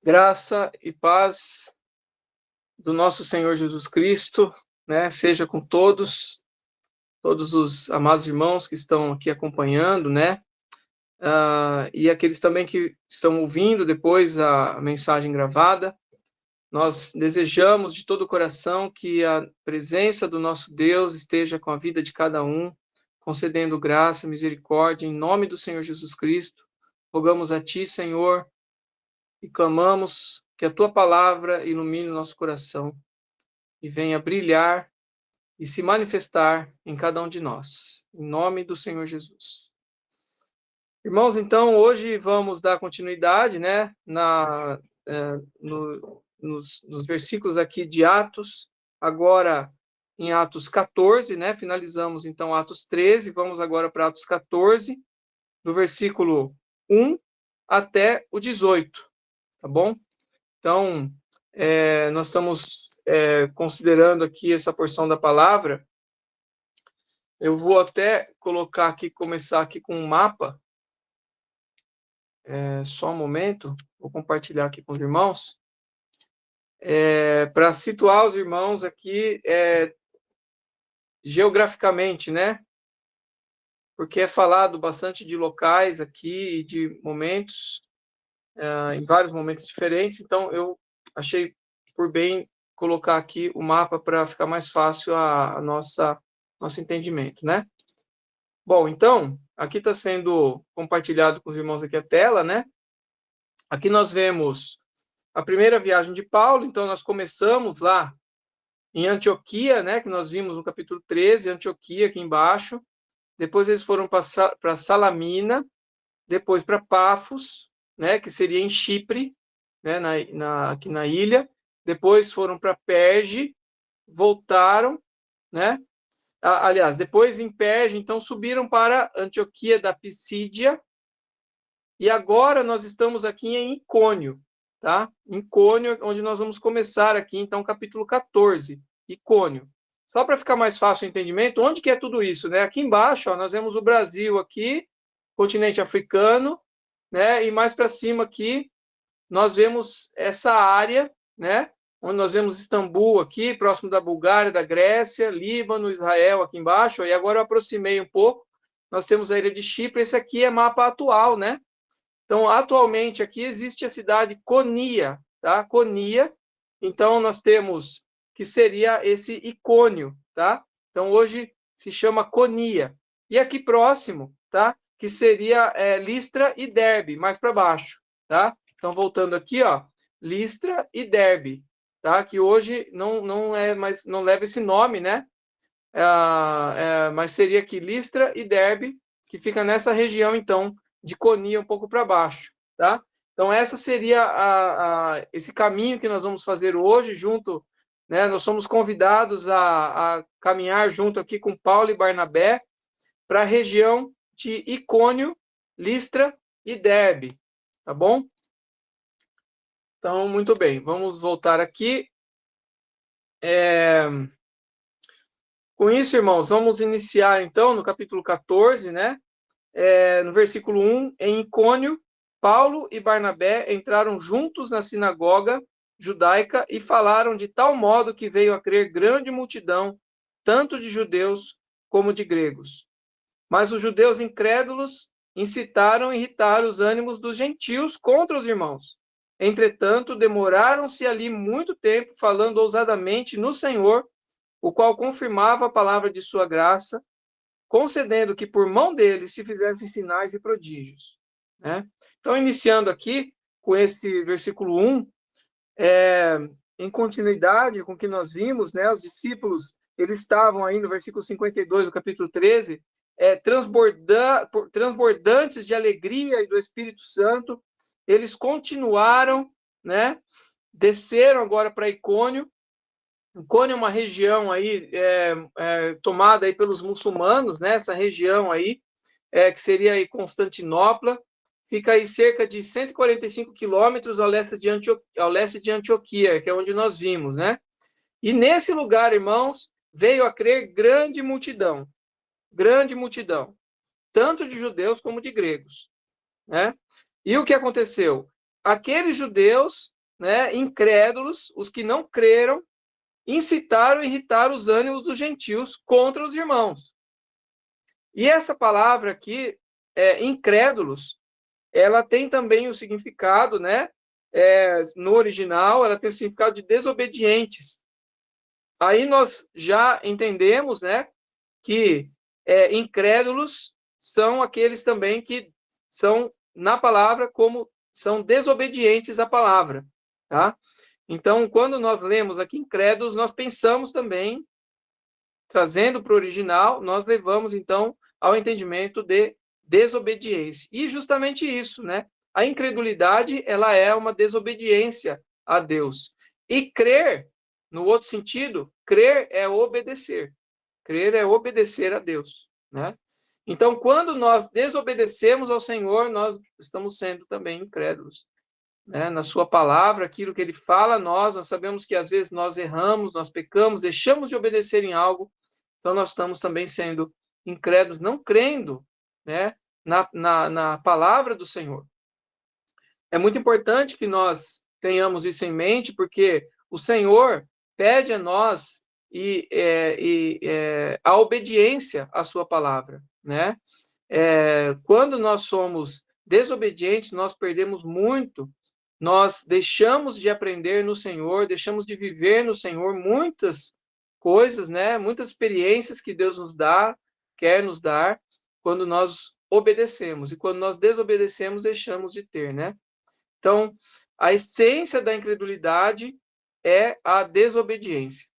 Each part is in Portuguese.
Graça e paz do nosso Senhor Jesus Cristo, né, seja com todos os amados irmãos que estão aqui acompanhando, né, e aqueles também que estão ouvindo depois a mensagem gravada. Nós desejamos de todo o coração que a presença do nosso Deus esteja com a vida de cada um, concedendo graça, misericórdia, em nome do Senhor Jesus Cristo. Rogamos a Ti, Senhor, e clamamos que a Tua palavra ilumine o nosso coração e venha brilhar e se manifestar em cada um de nós. Em nome do Senhor Jesus. Irmãos, então, hoje vamos dar continuidade, né, nos versículos aqui de Atos, agora em Atos 14, né, finalizamos então Atos 13, vamos agora para Atos 14, do versículo 1 até o 18, tá bom? Então, nós estamos considerando aqui essa porção da palavra. Eu vou até colocar aqui, começar aqui com um mapa. Só um momento, vou compartilhar aqui com os irmãos. Para situar os irmãos aqui geograficamente, né? Porque é falado bastante de locais aqui e de momentos, em vários momentos diferentes. Então, eu achei por bem colocar aqui o mapa para ficar mais fácil a nosso entendimento, né? Bom, então, aqui está sendo compartilhado com os irmãos aqui a tela, né? Aqui nós vemos a primeira viagem de Paulo, então nós começamos lá em Antioquia, né? Que nós vimos no capítulo 13, Antioquia aqui embaixo. Depois eles foram para Salamina, depois para Pafos, né? Que seria em Chipre, né? Aqui na ilha. Depois foram para Perge, voltaram, né? Aliás, depois em Perge, então subiram para Antioquia da Pisídia, e agora nós estamos aqui em Icônio, tá? Icônio, onde nós vamos começar aqui, então, capítulo 14, Icônio. Só para ficar mais fácil o entendimento, onde que é tudo isso, né? Aqui embaixo, ó, nós vemos o Brasil aqui, continente africano, né? E mais para cima aqui, nós vemos essa área, né? Onde nós vemos Istambul aqui, próximo da Bulgária, da Grécia, Líbano, Israel aqui embaixo, e agora eu aproximei um pouco, nós temos a ilha de Chipre, esse aqui é mapa atual, né? Então, atualmente aqui existe a cidade Conia, tá? Conia, então nós temos que seria esse Icônio, tá? Então, hoje se chama Conia. E aqui próximo, tá? Que seria Listra e Derbe, mais para baixo, tá? Então, voltando aqui, ó, Listra e Derbe, tá? Que hoje não é mais, não leva esse nome, né? Mas seria aqui Listra e Derbe, que fica nessa região, então, de Conia, um pouco para baixo, tá? Então, essa seria esse caminho que nós vamos fazer hoje, junto, né? Nós somos convidados a caminhar junto aqui com Paulo e Barnabé para a região de Icônio, Listra e Derbe, tá bom? Então, muito bem, vamos voltar aqui. Com isso, irmãos, vamos iniciar, então, no capítulo 14, né? No versículo 1, em Icônio, Paulo e Barnabé entraram juntos na sinagoga judaica e falaram de tal modo que veio a crer grande multidão, tanto de judeus como de gregos. Mas os judeus incrédulos incitaram e irritaram os ânimos dos gentios contra os irmãos. Entretanto, demoraram-se ali muito tempo, falando ousadamente no Senhor, o qual confirmava a palavra de sua graça, concedendo que por mão dele se fizessem sinais e prodígios, né? Então, iniciando aqui com esse versículo 1, em continuidade com o que nós vimos, né? Os discípulos, eles estavam aí no versículo 52 do capítulo 13, transbordantes de alegria e do Espírito Santo. Eles continuaram, né? Desceram agora para Icônio. Icônio é uma região aí tomada aí pelos muçulmanos, né? Essa região aí, que seria aí Constantinopla, fica aí cerca de 145 quilômetros ao leste de Antioquia, que é onde nós vimos, né? E nesse lugar, irmãos, veio a crer grande multidão, tanto de judeus como de gregos, né? E o que aconteceu? Aqueles judeus né, incrédulos, os que não creram, incitaram e irritaram os ânimos dos gentios contra os irmãos. E essa palavra aqui, incrédulos, ela tem também o significado, né, no original, ela tem o significado de desobedientes. Aí nós já entendemos, né, que incrédulos são aqueles também que são, na palavra, como são desobedientes à palavra, tá? Então, quando nós lemos aqui incrédulos, nós pensamos também, trazendo para o original, nós levamos, então, ao entendimento de desobediência. E justamente isso, né? A incredulidade, ela é uma desobediência a Deus. E crer, no outro sentido, crer é obedecer. Crer é obedecer a Deus, né? Então, quando nós desobedecemos ao Senhor, nós estamos sendo também incrédulos, né? Na sua palavra, aquilo que ele fala a nós sabemos que às vezes nós erramos, nós pecamos, deixamos de obedecer em algo, então nós estamos também sendo incrédulos, não crendo, né, na palavra do Senhor. É muito importante que nós tenhamos isso em mente, porque o Senhor pede a nós a obediência à sua palavra, né? Quando nós somos desobedientes, nós perdemos muito, nós deixamos de aprender no Senhor, deixamos de viver no Senhor muitas coisas, né? Muitas experiências que Deus nos dá, quer nos dar, quando nós obedecemos. E quando nós desobedecemos, deixamos de ter, né? Então, a essência da incredulidade é a desobediência.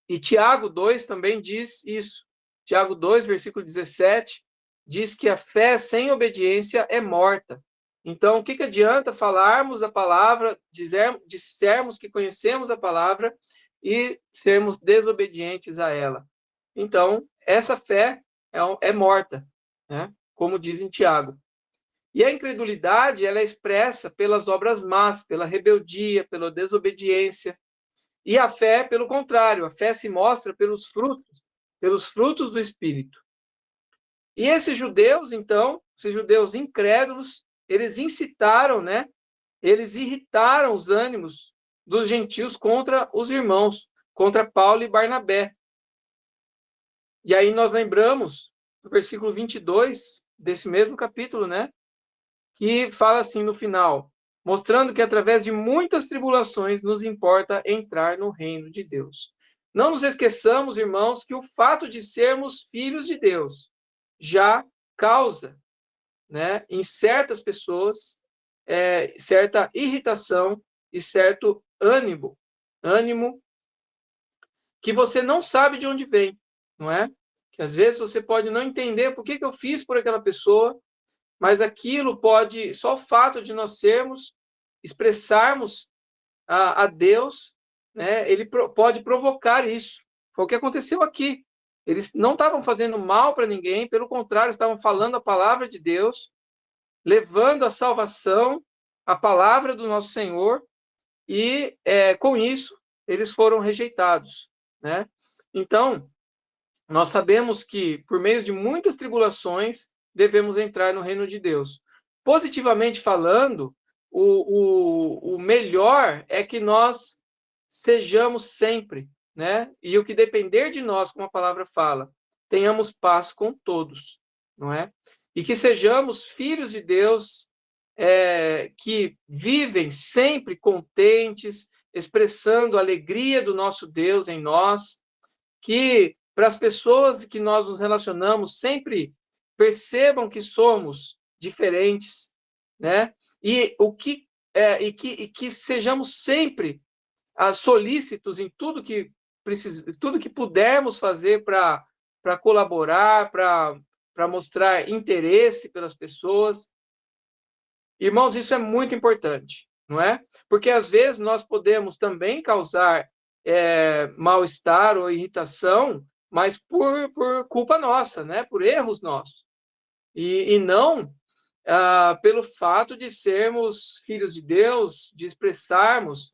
E Tiago 2 também diz isso. Tiago 2, versículo 17, diz que a fé sem obediência é morta. Então, o que adianta falarmos da palavra, dissermos que conhecemos a palavra e sermos desobedientes a ela? Então, essa fé é morta, né? Como diz em Tiago. E a incredulidade, ela é expressa pelas obras más, pela rebeldia, pela desobediência. E a fé, pelo contrário, a fé se mostra pelos frutos do Espírito. E esses judeus, então, esses judeus incrédulos, eles incitaram, né? Eles irritaram os ânimos dos gentios contra os irmãos, contra Paulo e Barnabé. E aí nós lembramos do versículo 22 desse mesmo capítulo, né? Que fala assim no final: mostrando que através de muitas tribulações nos importa entrar no reino de Deus. Não nos esqueçamos, irmãos, que o fato de sermos filhos de Deus já causa, né, em certas pessoas, certa irritação e certo ânimo que você não sabe de onde vem, não é? Que às vezes você pode não entender por que eu fiz por aquela pessoa, mas aquilo pode, só o fato de nós expressarmos a Deus, né, ele pode provocar isso. Foi o que aconteceu aqui. Eles não estavam fazendo mal para ninguém, pelo contrário, estavam falando a palavra de Deus, levando a salvação, a palavra do nosso Senhor, e com isso eles foram rejeitados, né? Então, nós sabemos que, por meio de muitas tribulações, devemos entrar no reino de Deus. Positivamente falando, o melhor é que nós sejamos sempre, né? E o que depender de nós, como a palavra fala, tenhamos paz com todos, não é? E que sejamos filhos de Deus, que vivem sempre contentes, expressando a alegria do nosso Deus em nós, que para as pessoas que nós nos relacionamos sempre percebam que somos diferentes, né? E que sejamos sempre solícitos em tudo que tudo que pudermos fazer para colaborar, para mostrar interesse pelas pessoas. Irmãos, isso é muito importante, não é? Porque às vezes nós podemos também causar mal-estar ou irritação, mas por culpa nossa, né? Por erros nossos. E não pelo fato de sermos filhos de Deus, de expressarmos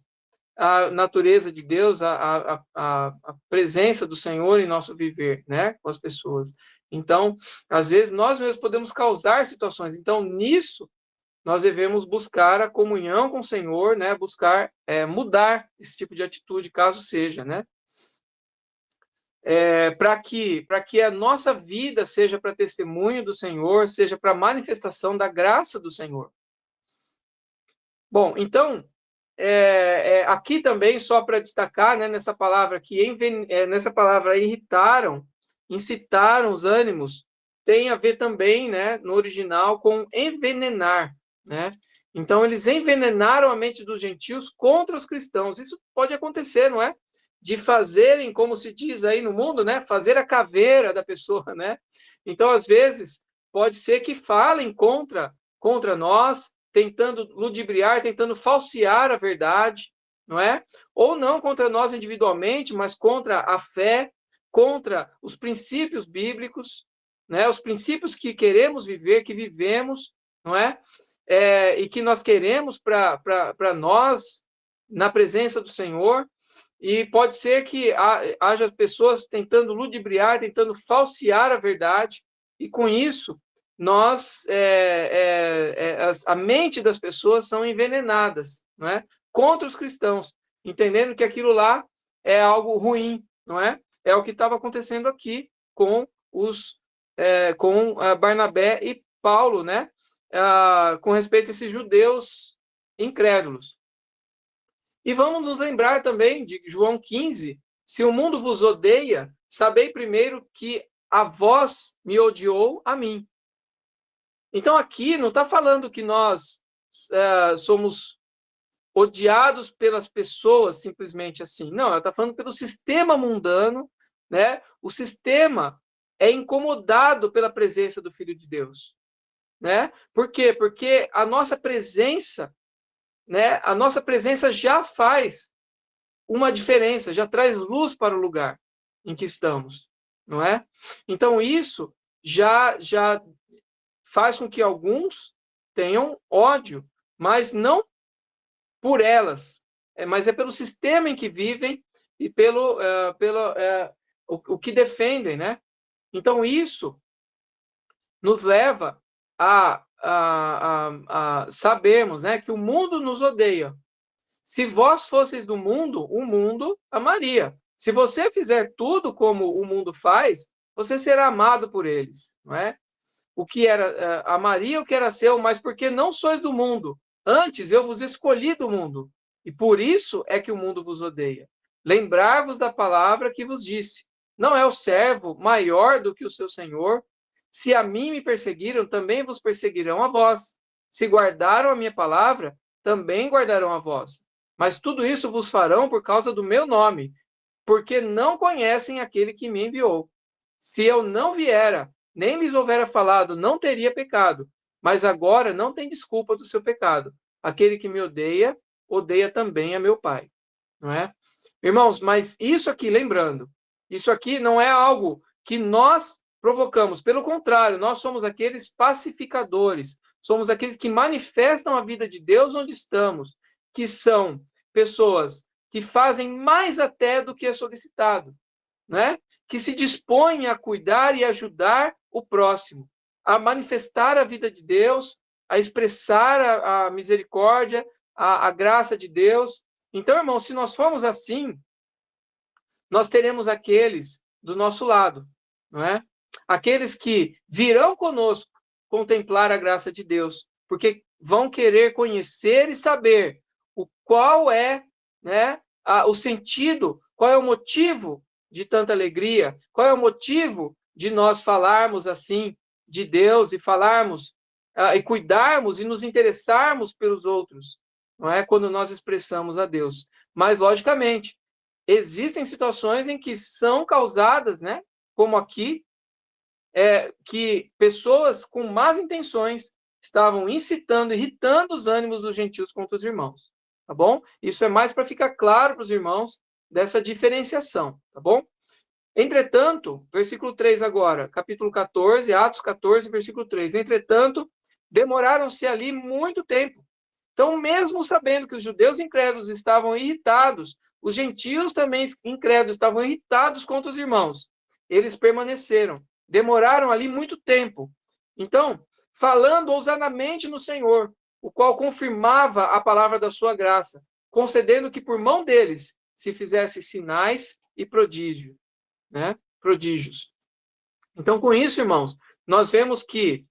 a natureza de Deus, a presença do Senhor em nosso viver, né? Com as pessoas. Então, às vezes, nós mesmos podemos causar situações. Então, nisso, nós devemos buscar a comunhão com o Senhor, né? Buscar mudar esse tipo de atitude, caso seja, né? Para que a nossa vida seja para testemunho do Senhor, seja para manifestação da graça do Senhor. Bom, então, aqui também, só para destacar, né, nessa palavra aqui, nessa palavra irritaram, incitaram os ânimos, tem a ver também, né, no original, com envenenar, né? Então, eles envenenaram a mente dos gentios contra os cristãos. Isso pode acontecer, não é? De fazerem, como se diz aí no mundo, né? Fazer a caveira da pessoa, né? Então, às vezes, pode ser que falem contra nós, tentando ludibriar, tentando falsear a verdade, não é? Ou não contra nós individualmente, mas contra a fé, contra os princípios bíblicos, né? Os princípios que queremos viver, que vivemos, não é? E que nós queremos para nós, na presença do Senhor. E pode ser que haja pessoas tentando ludibriar, tentando falsear a verdade, e com isso, a mente das pessoas são envenenadas, não é? Contra os cristãos, entendendo que aquilo lá é algo ruim, não é? É o que estava acontecendo aqui com Barnabé e Paulo, né? Com respeito a esses judeus incrédulos. E vamos nos lembrar também de João 15, se o mundo vos odeia, sabei primeiro que a vós me odiou a mim. Então aqui não está falando que nós somos odiados pelas pessoas simplesmente assim. Não, ela está falando pelo sistema mundano, né? O sistema é incomodado pela presença do Filho de Deus, né? Por quê? Porque a nossa presença, né? A nossa presença já faz uma diferença, já traz luz para o lugar em que estamos, não é? Então isso já faz com que alguns tenham ódio, mas não por elas, mas é pelo sistema em que vivem e pelo o que defendem, né? Então isso nos leva a sabermos, né, que o mundo nos odeia. Se vós fosseis do mundo, o mundo amaria. Se você fizer tudo como o mundo faz, você será amado por eles, não é? O que era amaria o que era seu, mas porque não sois do mundo. Antes eu vos escolhi do mundo, e por isso é que o mundo vos odeia. Lembrar-vos da palavra que vos disse: não é o servo maior do que o seu senhor? Se a mim me perseguiram, também vos perseguirão a vós. Se guardaram a minha palavra, também guardarão a vós. Mas tudo isso vos farão por causa do meu nome, porque não conhecem aquele que me enviou. Se eu não viera, nem lhes houvera falado, não teria pecado. Mas agora não tem desculpa do seu pecado. Aquele que me odeia, odeia também a meu Pai. Não é? Irmãos, mas isso aqui, lembrando, isso aqui não é algo que nós provocamos. Pelo contrário, nós somos aqueles pacificadores. Somos aqueles que manifestam a vida de Deus onde estamos, que são pessoas que fazem mais até do que é solicitado, né? Que se dispõem a cuidar e ajudar o próximo, a manifestar a vida de Deus, a expressar a misericórdia, a graça de Deus. Então, irmão, se nós formos assim, nós teremos aqueles do nosso lado, não é? Aqueles que virão conosco contemplar a graça de Deus, porque vão querer conhecer e saber qual é, né, o sentido, qual é o motivo de tanta alegria, qual é o motivo de nós falarmos assim de Deus e falarmos e cuidarmos e nos interessarmos pelos outros, não é? Quando nós expressamos a Deus. Mas, logicamente, existem situações em que são causadas, né, como aqui, que pessoas com más intenções estavam incitando, irritando os ânimos dos gentios contra os irmãos, tá bom? Isso é mais para ficar claro para os irmãos dessa diferenciação, tá bom? Entretanto, versículo 3 agora, capítulo 14, Atos 14, versículo 3. Entretanto, demoraram-se ali muito tempo. Então, mesmo sabendo que os judeus incrédulos estavam irritados, os gentios também incrédulos estavam irritados contra os irmãos. Eles permaneceram, demoraram ali muito tempo. Então, falando ousadamente no Senhor, o qual confirmava a palavra da sua graça, concedendo que por mão deles se fizesse sinais e prodígios, né? Prodígios. Então, com isso, irmãos, nós vemos que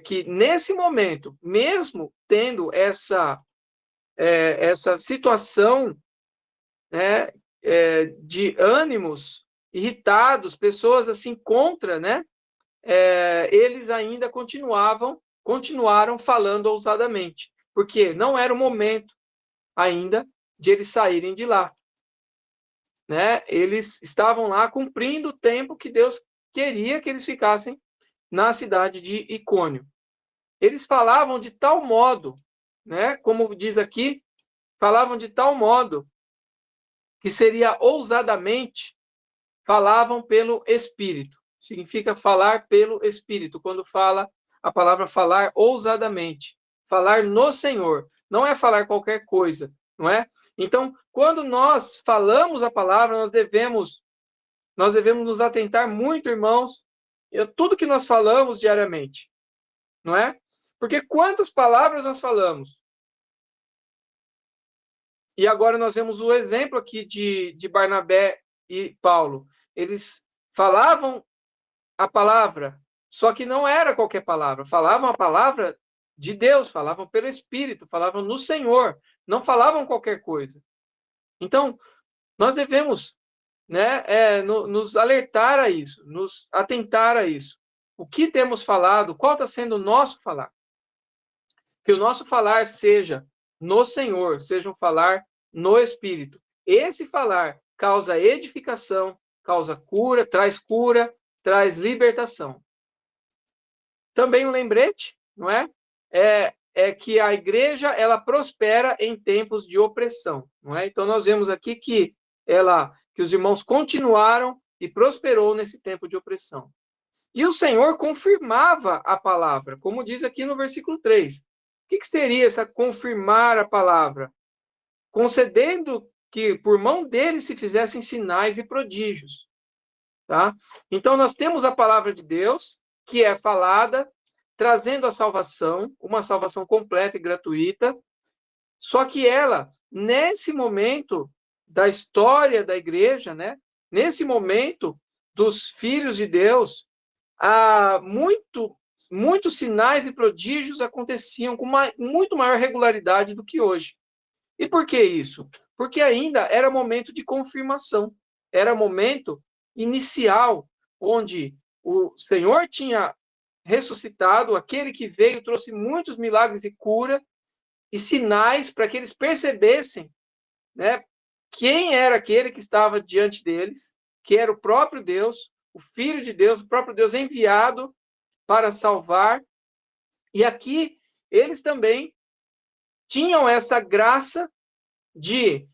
que nesse momento, mesmo tendo essa situação, né, de ânimos irritados, pessoas assim contra, né, eles ainda continuaram falando ousadamente, porque não era o momento ainda de eles saírem de lá, né? Eles estavam lá cumprindo o tempo que Deus queria que eles ficassem na cidade de Icônio. Eles falavam de tal modo, né, como diz aqui, falavam de tal modo que seria ousadamente, falavam pelo Espírito. Significa falar pelo Espírito, quando fala a palavra falar ousadamente, falar no Senhor, não é falar qualquer coisa, não é? Então, quando nós falamos a palavra, nós devemos nos atentar muito, irmãos, tudo que nós falamos diariamente, não é? Porque quantas palavras nós falamos? E agora nós vemos o exemplo aqui de Barnabé e Paulo. Eles falavam a palavra, só que não era qualquer palavra. Falavam a palavra de Deus, falavam pelo Espírito, falavam no Senhor, não falavam qualquer coisa. Então, nós devemos, né, nos alertar a isso, nos atentar a isso. O que temos falado, qual está sendo o nosso falar? Que o nosso falar seja no Senhor, seja um falar no Espírito. Esse falar causa edificação, causa cura, traz libertação. Também um lembrete, não é? É que a igreja ela prospera em tempos de opressão, não é? Então nós vemos aqui que os irmãos continuaram e prosperou nesse tempo de opressão. E o Senhor confirmava a palavra, como diz aqui no versículo 3. O que seria essa confirmar a palavra? Concedendo que por mão dele se fizessem sinais e prodígios. Tá? Então, nós temos a palavra de Deus, que é falada, trazendo a salvação, uma salvação completa e gratuita, só que ela, nesse momento da história da igreja, né? Nesse momento dos filhos de Deus, muitos sinais e prodígios aconteciam com muito maior regularidade do que hoje. E por que isso? Porque ainda era momento de confirmação, era momento inicial, onde o Senhor tinha ressuscitado, aquele que veio, trouxe muitos milagres e cura, e sinais para que eles percebessem, né, quem era aquele que estava diante deles, que era o próprio Deus, o Filho de Deus, o próprio Deus enviado para salvar. E aqui eles também tinham essa graça de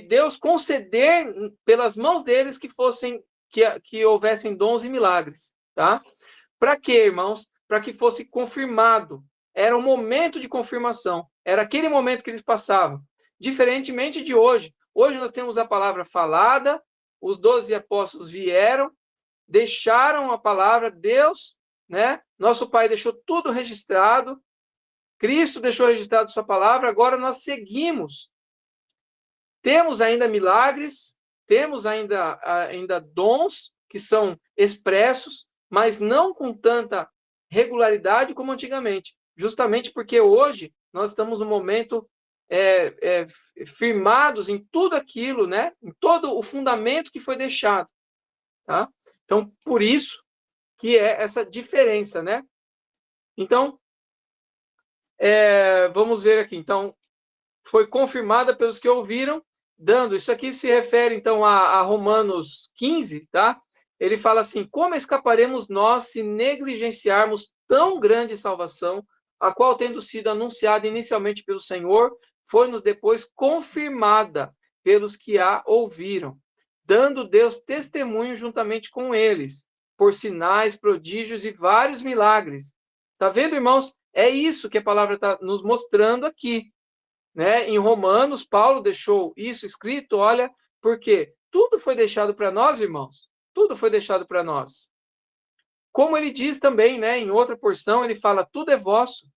Deus conceder pelas mãos deles que houvessem dons e milagres, tá? Para quê, irmãos? Para que fosse confirmado. Era um momento de confirmação. Era aquele momento que eles passavam. Diferentemente de hoje. Hoje nós temos a palavra falada, os 12 apóstolos vieram, deixaram a palavra, Deus, né? Nosso Pai deixou tudo registrado, Cristo deixou registrado sua palavra, agora nós seguimos. Temos ainda milagres, temos ainda dons que são expressos, mas não com tanta regularidade como antigamente. Justamente porque hoje nós estamos no momento firmados em tudo aquilo, né? Em todo o fundamento que foi deixado. Tá? Então, por isso que é essa diferença, né? Então, vamos ver aqui. Então, foi confirmada pelos que ouviram, dando. Isso aqui se refere, então, a Romanos 15, tá? Ele fala assim: como escaparemos nós se negligenciarmos tão grande salvação, a qual, tendo sido anunciada inicialmente pelo Senhor, foi-nos depois confirmada pelos que a ouviram, dando Deus testemunho juntamente com eles, por sinais, prodígios e vários milagres. Tá vendo, irmãos? É isso que a palavra está nos mostrando aqui. Né? Em Romanos, Paulo deixou isso escrito, olha, porque tudo foi deixado para nós, irmãos. Tudo foi deixado para nós. como ele diz também, né, em outra porção, ele fala, tudo é vosso.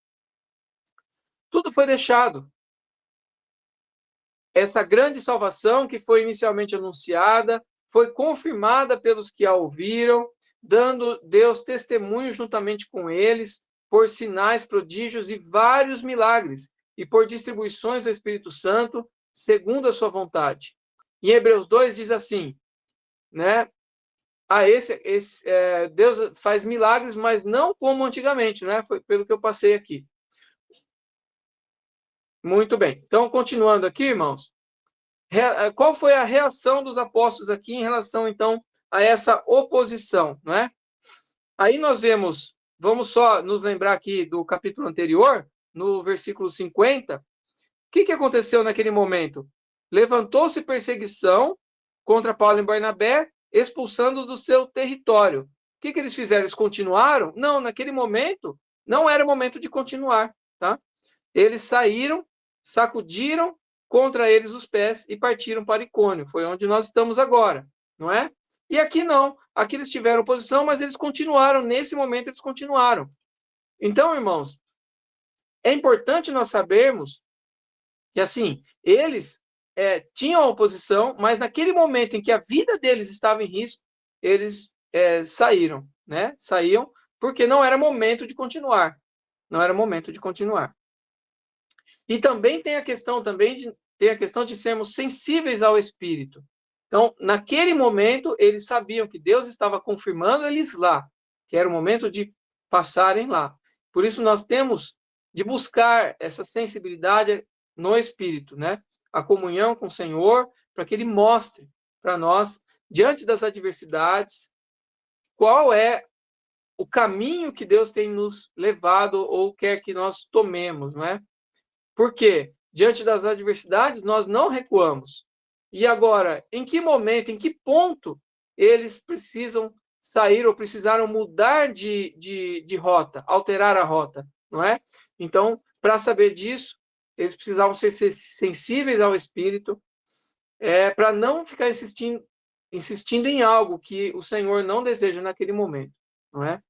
Tudo foi deixado. Essa grande salvação que foi inicialmente anunciada, foi confirmada pelos que a ouviram, dando Deus testemunho juntamente com eles, por sinais, prodígios e vários milagres, e por distribuições do Espírito Santo, segundo a sua vontade. Em Hebreus 2 diz assim, né? Deus faz milagres, mas não como antigamente, né? Foi pelo que eu passei aqui. Muito bem. Então, continuando aqui, irmãos, qual foi a reação dos apóstolos aqui em relação, então, a essa oposição, não é? Aí nós vamos só nos lembrar aqui do capítulo anterior, no versículo 50, o que aconteceu naquele momento? Levantou-se perseguição contra Paulo e Barnabé, expulsando-os do seu território. O que eles fizeram? Eles continuaram? Não, naquele momento, não era o momento de continuar, tá? Eles saíram, sacudiram contra eles os pés e partiram para Icônio. Foi onde nós estamos agora, não é? E aqui não. Aqui eles tiveram oposição, mas eles continuaram. Nesse momento, eles continuaram. Então, irmãos, é importante nós sabermos que, assim, eles tinham oposição, mas naquele momento em que a vida deles estava em risco, eles saíram, né? Saíam, porque não era momento de continuar. Não era momento de continuar. E também tem a questão de sermos sensíveis ao Espírito. Então, naquele momento, eles sabiam que Deus estava confirmando eles lá, que era o momento de passarem lá. Por isso, nós temos de buscar essa sensibilidade no Espírito, né? A comunhão com o Senhor, para que Ele mostre para nós, diante das adversidades, qual é o caminho que Deus tem nos levado ou quer que nós tomemos, não é? Porque, diante das adversidades, nós não recuamos. E agora, em que momento, em que ponto eles precisam sair ou precisaram mudar de rota, alterar a rota, não é? Então, para saber disso, eles precisavam ser sensíveis ao Espírito, para não ficar insistindo em algo que o Senhor não deseja naquele momento, não é?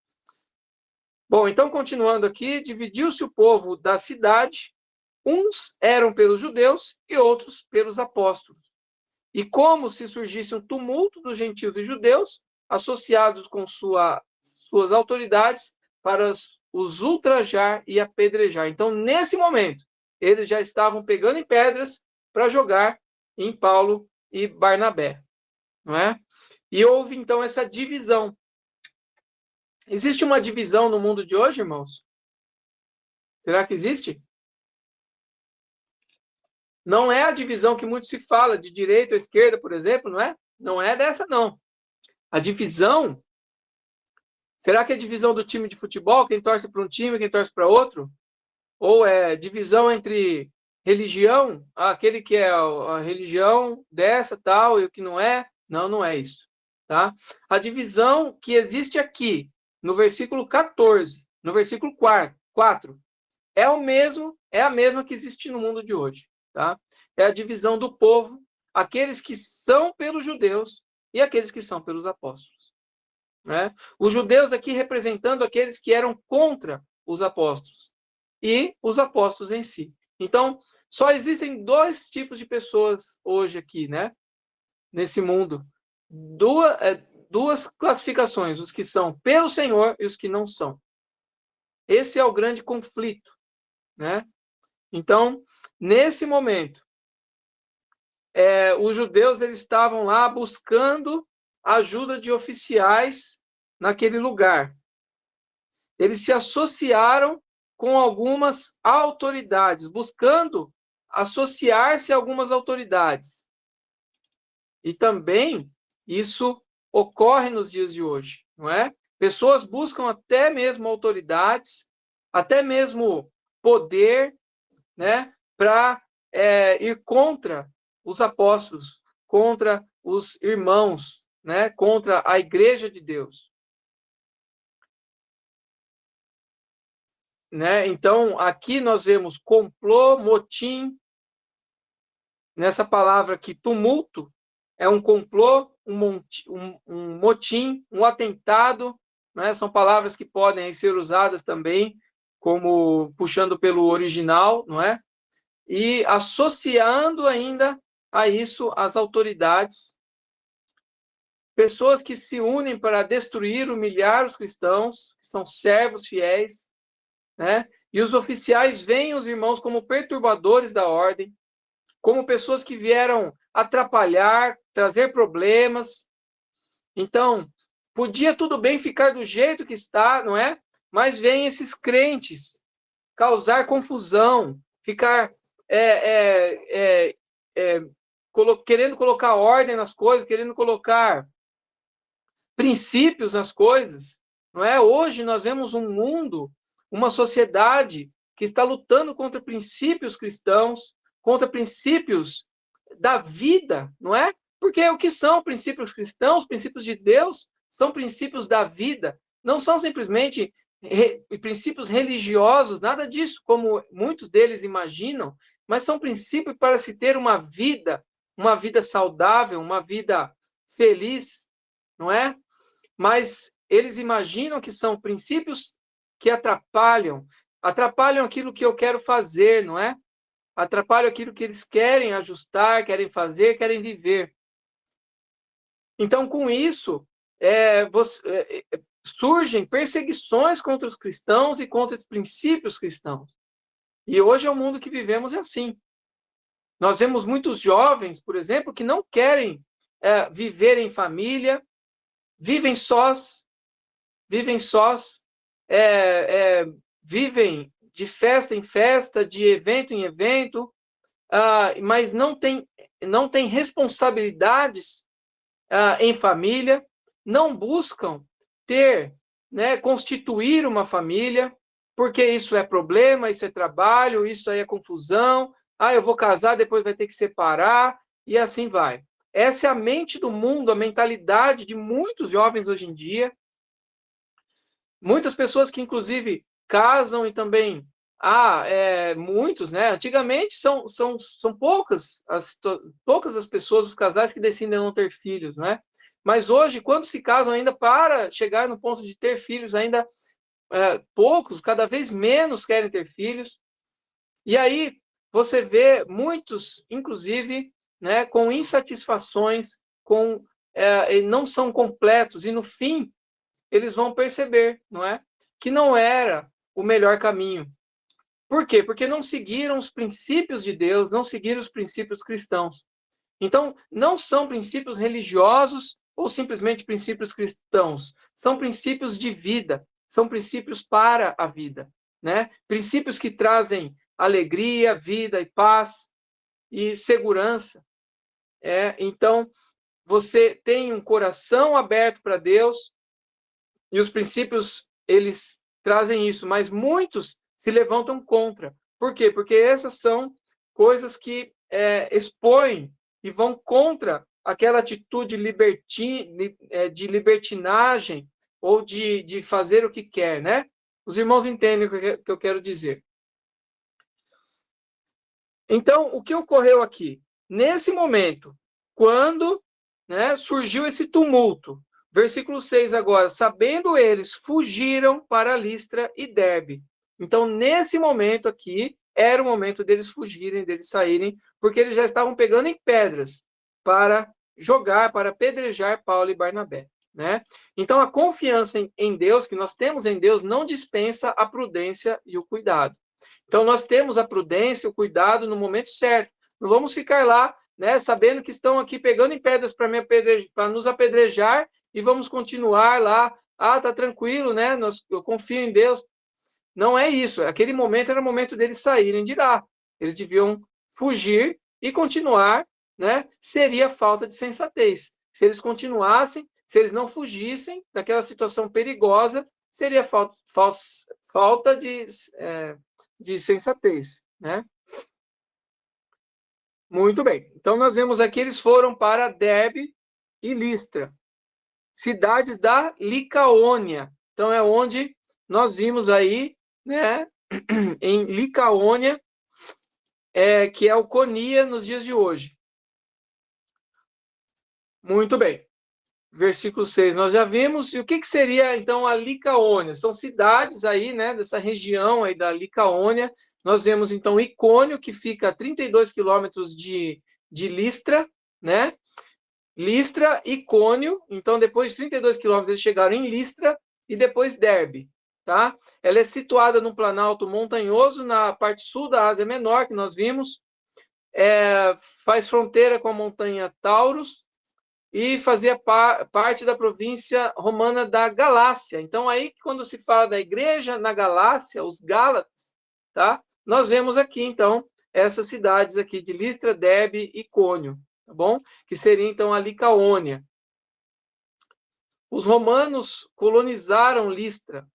Bom, então, continuando aqui, dividiu-se o povo da cidade. Uns eram pelos judeus e outros pelos apóstolos. E como se surgisse um tumulto dos gentios e judeus, associados com suas autoridades, para os ultrajar e apedrejar. Então, nesse momento, eles já estavam pegando em pedras para jogar em Paulo e Barnabé. Não é? E houve, então, essa divisão. Existe uma divisão no mundo de hoje, irmãos? Será que existe? Não é a divisão que muito se fala, de direita ou esquerda, por exemplo, não é? Não é dessa, não. A divisão, será que é divisão do time de futebol? Quem torce para um time, quem torce para outro? Ou é divisão entre religião? Aquele que é a religião dessa, tal, e o que não é? Não, não é isso. Tá? A divisão que existe aqui, no versículo 14, no versículo 4, é a mesma que existe no mundo de hoje. Tá? É a divisão do povo, aqueles que são pelos judeus e aqueles que são pelos apóstolos. Né? Os judeus aqui representando aqueles que eram contra os apóstolos e os apóstolos em si. Então, só existem dois tipos de pessoas hoje aqui, né? Nesse mundo. Duas classificações, os que são pelo Senhor e os que não são. Esse é o grande conflito, né? Então, nesse momento, os judeus eles estavam lá buscando a ajuda de oficiais naquele lugar. Eles se associaram com algumas autoridades, buscando associar-se a algumas autoridades. E também isso ocorre nos dias de hoje, não é? Pessoas buscam até mesmo autoridades, até mesmo poder, né, para ir contra os apóstolos, contra os irmãos, né, contra a igreja de Deus. Né? Então, aqui nós vemos complô, motim, nessa palavra aqui, tumulto, é um complô, um motim, um atentado, né? São palavras que podem ser usadas também como puxando pelo original, não é? E associando ainda a isso as autoridades, pessoas que se unem para destruir, humilhar os cristãos, que são servos fiéis, né? E os oficiais veem os irmãos como perturbadores da ordem, como pessoas que vieram atrapalhar, trazer problemas. Então, podia tudo bem ficar do jeito que está, não é? Mas vêm esses crentes causar confusão, ficar querendo colocar ordem nas coisas, querendo colocar princípios nas coisas, não é? Hoje nós vemos um mundo, uma sociedade que está lutando contra princípios cristãos, contra princípios da vida, não é? Porque o que são princípios cristãos, princípios de Deus, são princípios da vida, não são simplesmente princípios religiosos, nada disso, como muitos deles imaginam, mas são princípios para se ter uma vida saudável, uma vida feliz, não é? Mas eles imaginam que são princípios que atrapalham aquilo que eu quero fazer, não é? Atrapalham aquilo que eles querem ajustar, querem fazer, querem viver. Então, com isso, surgem perseguições contra os cristãos e contra os princípios cristãos. E hoje é o mundo que vivemos é assim. Nós vemos muitos jovens, por exemplo, que não querem viver em família, vivem sós, vivem de festa em festa, de evento em evento, mas não tem responsabilidades em família, não buscam ter, né, constituir uma família, porque isso é problema, isso é trabalho, isso aí é confusão, eu vou casar, depois vai ter que separar, e assim vai. Essa é a mente do mundo, a mentalidade de muitos jovens hoje em dia, muitas pessoas que, inclusive, casam e também muitos, né? Antigamente são poucas as pessoas, os casais que decidem não ter filhos, né? Mas hoje, quando se casam ainda para chegar no ponto de ter filhos, ainda poucos, cada vez menos querem ter filhos. E aí você vê muitos, inclusive, né, com insatisfações, não são completos e no fim eles vão perceber, não é? Que não era o melhor caminho. Por quê? Porque não seguiram os princípios de Deus, não seguiram os princípios cristãos. Então, não são princípios religiosos ou simplesmente princípios cristãos. São princípios de vida, são princípios para a vida, né? Princípios que trazem alegria, vida e paz e segurança. Então, você tem um coração aberto para Deus, e os princípios, eles trazem isso, mas muitos se levantam contra. Por quê? Porque essas são coisas que expõem e vão contra aquela atitude de libertinagem ou de fazer o que quer, né? Os irmãos entendem o que eu quero dizer. Então, o que ocorreu aqui? Nesse momento, quando, né, surgiu esse tumulto, versículo 6 agora, sabendo eles, fugiram para Listra e Derbe. Então, nesse momento aqui, era o momento deles fugirem, deles saírem, porque eles já estavam pegando em pedras para jogar, para apedrejar Paulo e Barnabé, né? Então, a confiança em Deus, que nós temos em Deus, não dispensa a prudência e o cuidado. Então, nós temos a prudência, o cuidado no momento certo. Não vamos ficar lá, né, sabendo que estão aqui pegando em pedras para nos apedrejar e vamos continuar lá. Tá tranquilo, né? Eu confio em Deus. Não é isso. Aquele momento era o momento deles saírem de lá. Eles deviam fugir e continuar, né? Seria falta de sensatez. Se eles continuassem, se eles não fugissem daquela situação perigosa, seria falta de sensatez, né? Muito bem. Então, nós vemos aqui, eles foram para Derbe e Listra, cidades da Licaônia. Então, é onde nós vimos aí, né, em Licaônia, que é o Conia nos dias de hoje. Muito bem. versículo 6, nós já vimos. E o que seria, então, a Licaônia? São cidades aí, né, dessa região aí da Licaônia. Nós vemos, então, Icônio, que fica a 32 quilômetros de Listra, né? Listra, Icônio. Então, depois de 32 quilômetros, eles chegaram em Listra e depois Derbe, tá? Ela é situada num planalto montanhoso na parte sul da Ásia Menor, que nós vimos. Faz fronteira com a montanha Taurus e fazia parte da província romana da Galácia. Então, aí, quando se fala da igreja na Galácia, os Gálatas, tá? Nós vemos aqui, então, essas cidades aqui de Listra, Derbe e Icônio, tá bom? Que seria, então, a Licaônia. Os romanos colonizaram Listra.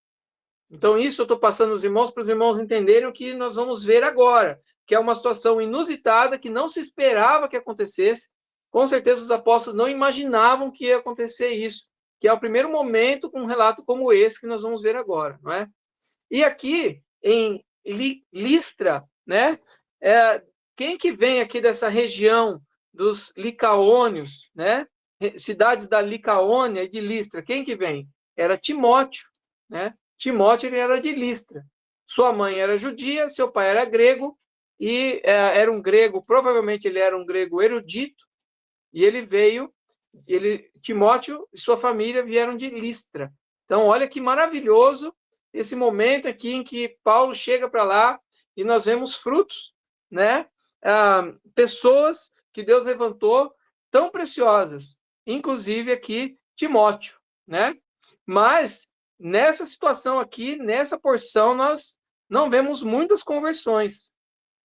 Então, isso eu estou passando os irmãos para os irmãos entenderem o que nós vamos ver agora, que é uma situação inusitada, que não se esperava que acontecesse. Com certeza os apóstolos não imaginavam que ia acontecer isso, que é o primeiro momento com um relato como esse que nós vamos ver agora, não é? E aqui, em Listra, né? Quem que vem aqui dessa região dos Licaônios, né? Cidades da Licaônia e de Listra, quem que vem? Era Timóteo, né? Timóteo ele era de Listra. Sua mãe era judia, seu pai era grego, e era um grego, provavelmente ele era um grego erudito, e ele veio, Timóteo e sua família vieram de Listra. Então, olha que maravilhoso esse momento aqui em que Paulo chega para lá e nós vemos frutos, né? Pessoas que Deus levantou tão preciosas, inclusive aqui Timóteo, né? Mas nessa situação aqui, nessa porção, nós não vemos muitas conversões,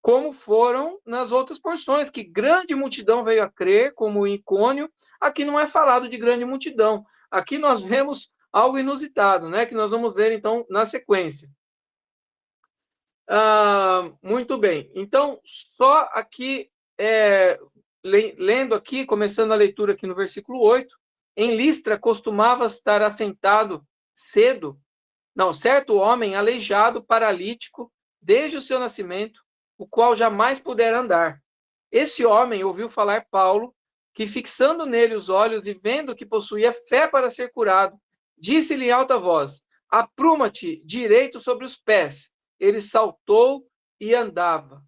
como foram nas outras porções, que grande multidão veio a crer, como em Icônio. Aqui não é falado de grande multidão. Aqui nós vemos algo inusitado, né? Que nós vamos ver, então, na sequência. Muito bem. Então, só aqui, lendo aqui, começando a leitura aqui no versículo 8, em Listra costumava estar assentado cedo, certo homem aleijado, paralítico, desde o seu nascimento, o qual jamais pudera andar. Esse homem ouviu falar Paulo, que fixando nele os olhos e vendo que possuía fé para ser curado, disse-lhe em alta voz: apruma-te direito sobre os pés. Ele saltou e andava.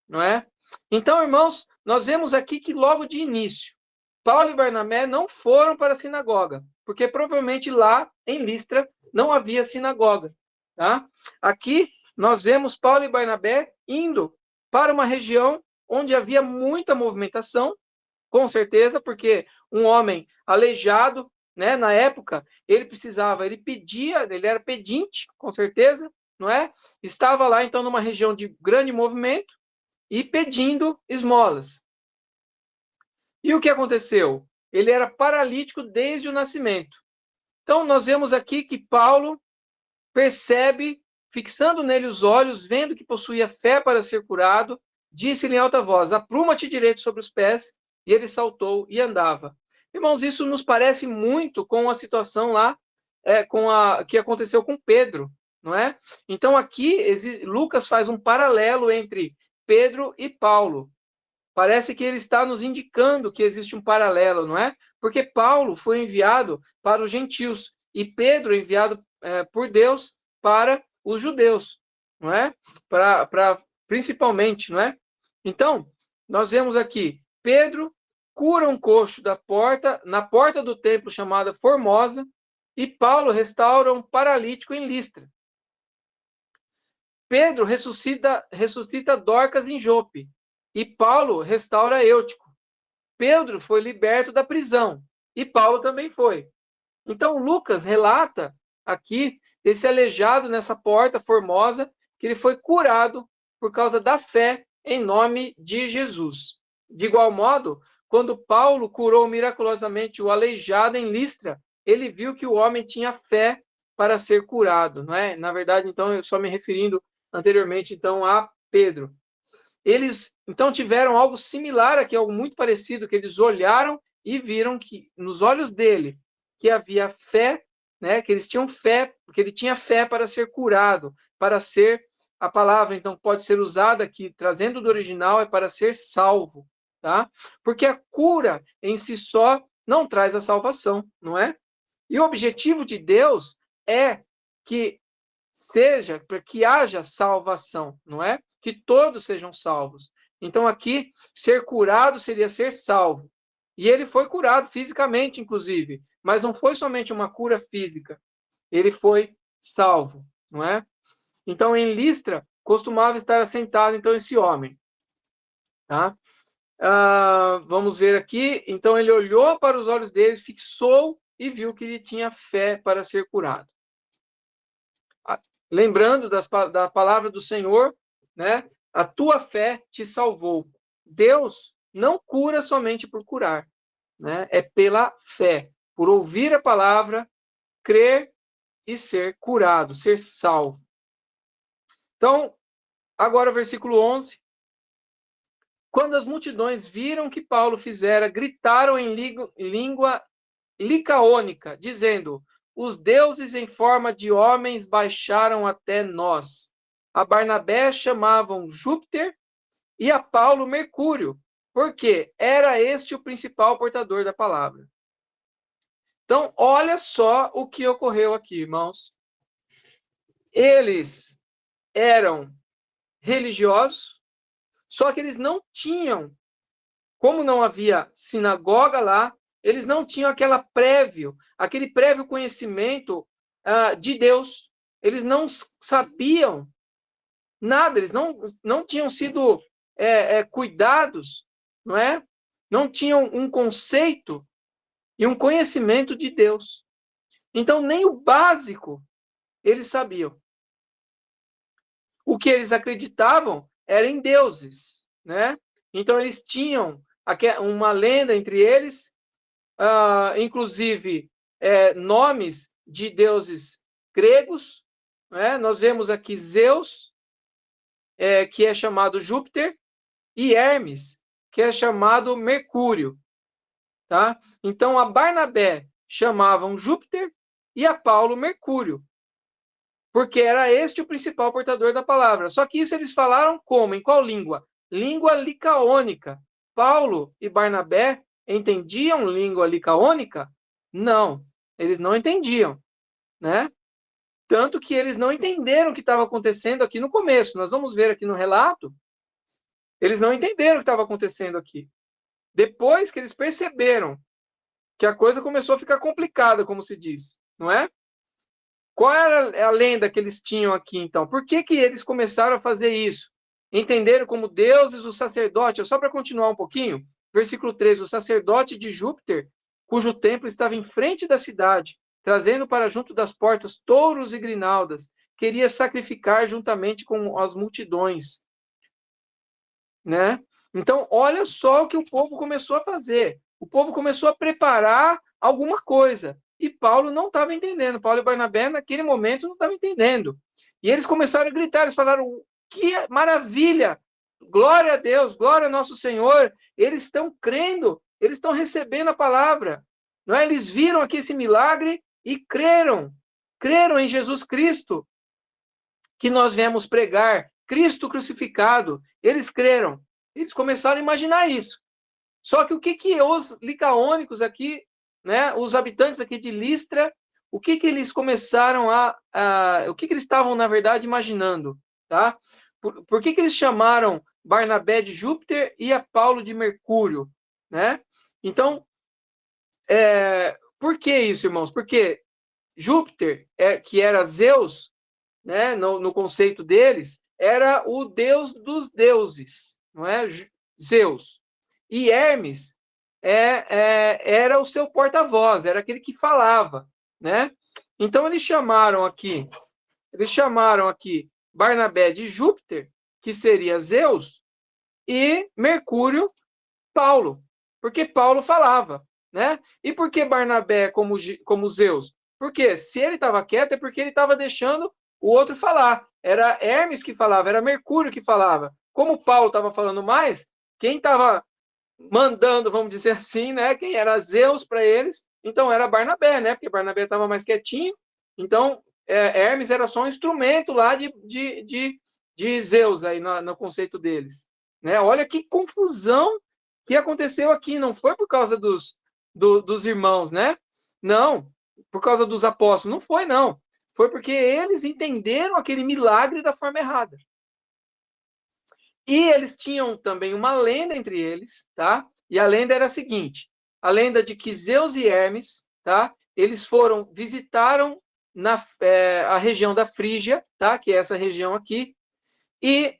Não é? Então, irmãos, nós vemos aqui que logo de início, Paulo e Barnabé não foram para a sinagoga, porque provavelmente lá em Listra não havia sinagoga. Tá? Aqui nós vemos Paulo e Barnabé indo para uma região onde havia muita movimentação, com certeza, porque um homem aleijado, né, na época, ele pedia, ele era pedinte, com certeza, não é? Estava lá, então, numa região de grande movimento e pedindo esmolas. E o que aconteceu? Ele era paralítico desde o nascimento. Então, nós vemos aqui que Paulo percebe, fixando nele os olhos, vendo que possuía fé para ser curado, disse-lhe em alta voz: apruma-te direito sobre os pés, e ele saltou e andava. Irmãos, isso nos parece muito com a situação lá, que aconteceu com Pedro, não é? Então, aqui, Lucas faz um paralelo entre Pedro e Paulo. Parece que ele está nos indicando que existe um paralelo, não é? Porque Paulo foi enviado para os gentios e Pedro enviado por Deus para os judeus, não é? Principalmente, não é? Então, nós vemos aqui, Pedro cura um coxo na porta do templo chamada Formosa, e Paulo restaura um paralítico em Listra. Pedro ressuscita Dorcas em Jope, e Paulo restaura Eutico. Pedro foi liberto da prisão, e Paulo também foi. Então, Lucas relata aqui esse aleijado nessa porta formosa, que ele foi curado por causa da fé em nome de Jesus. De igual modo, quando Paulo curou miraculosamente o aleijado em Listra, ele viu que o homem tinha fé para ser curado, não é? Na verdade, então, eu só me referindo anteriormente, então, a Pedro. Eles, então, tiveram algo similar aqui, algo muito parecido, que eles olharam e viram que, nos olhos dele, que havia fé, né, que eles tinham fé, que ele tinha fé para ser curado, para ser, a palavra, então, pode ser usada aqui, trazendo do original, é para ser salvo, tá? Porque a cura, em si só, não traz a salvação, não é? E o objetivo de Deus é que seja, para que haja salvação, não é? Que todos sejam salvos. Então aqui, ser curado seria ser salvo. E ele foi curado fisicamente, inclusive, mas não foi somente uma cura física. Ele foi salvo, não é? Então em Listra costumava estar assentado então esse homem, tá? Vamos ver aqui. Então ele olhou para os olhos deles, fixou e viu que ele tinha fé para ser curado. Lembrando da palavra do Senhor, né? A tua fé te salvou. Deus não cura somente por curar, né? É pela fé, por ouvir a palavra, crer e ser curado, ser salvo. Então, agora o versículo 11. Quando as multidões viram o que Paulo fizera, gritaram em língua licaônica, dizendo: os deuses em forma de homens baixaram até nós. A Barnabé chamavam Júpiter e a Paulo Mercúrio, porque era este o principal portador da palavra. Então, olha só o que ocorreu aqui, irmãos. Eles eram religiosos, só que eles não tinham, como não havia sinagoga lá, eles não tinham aquele prévio conhecimento de Deus. Eles não sabiam nada, eles não tinham sido cuidados, não é? Não tinham um conceito e um conhecimento de Deus. Então, nem o básico eles sabiam. O que eles acreditavam era em deuses, né? Então, eles tinham uma lenda entre eles, inclusive nomes de deuses gregos, né? Nós vemos aqui Zeus, que é chamado Júpiter, e Hermes, que é chamado Mercúrio. Tá? Então, a Barnabé chamavam Júpiter e a Paulo Mercúrio, porque era este o principal portador da palavra. Só que isso eles falaram como? Em qual língua? Língua licaônica. Paulo e Barnabé entendiam língua licaônica? Não, eles não entendiam, né? Tanto que eles não entenderam o que estava acontecendo aqui no começo. Nós vamos ver aqui no relato, eles não entenderam o que estava acontecendo aqui. Depois que eles perceberam que a coisa começou a ficar complicada, como se diz, não é? Qual era a lenda que eles tinham aqui, então? Por que eles começaram a fazer isso? Entenderam como deuses o sacerdote, só para continuar um pouquinho, versículo 3, o sacerdote de Júpiter, cujo templo estava em frente da cidade, trazendo para junto das portas touros e grinaldas, queria sacrificar juntamente com as multidões, né? Então, olha só o que o povo começou a fazer. O povo começou a preparar alguma coisa. E Paulo não estava entendendo. Paulo e Barnabé, naquele momento, não estavam entendendo. E eles começaram a gritar, eles falaram, que maravilha! Glória a Deus, glória ao nosso Senhor. Eles estão crendo, eles estão recebendo a palavra. Não é? Eles viram aqui esse milagre e creram. Creram em Jesus Cristo, que nós viemos pregar. Cristo crucificado. Eles creram. Eles começaram a imaginar isso. Só que o que os licaônicos aqui, né, os habitantes aqui de Listra, o que eles começaram o que eles estavam, na verdade, imaginando, tá? Por que eles chamaram Barnabé de Júpiter e a Paulo de Mercúrio, né? Então, por que isso, irmãos? Porque Júpiter, que era Zeus, né, no conceito deles, era o deus dos deuses, não é? Zeus. E Hermes era o seu porta-voz, era aquele que falava, né? Então eles chamaram aqui Barnabé de Júpiter, que seria Zeus, e Mercúrio, Paulo, porque Paulo falava, né? E por que Barnabé como Zeus? Porque se ele estava quieto é porque ele estava deixando o outro falar. Era Hermes que falava, era Mercúrio que falava. Como Paulo estava falando mais, quem estava mandando, vamos dizer assim, né? Quem era Zeus para eles, então era Barnabé, né? Porque Barnabé estava mais quietinho. Então, Hermes era só um instrumento lá de Zeus aí no conceito deles, né? Olha que confusão que aconteceu aqui, não foi por causa dos irmãos, né? Não, por causa dos apóstolos. Não foi, não. Foi porque eles entenderam aquele milagre da forma errada. E eles tinham também uma lenda entre eles, tá? E a lenda era a seguinte: a lenda de que Zeus e Hermes, tá? Eles visitaram a região da Frígia, tá? Que é essa região aqui, e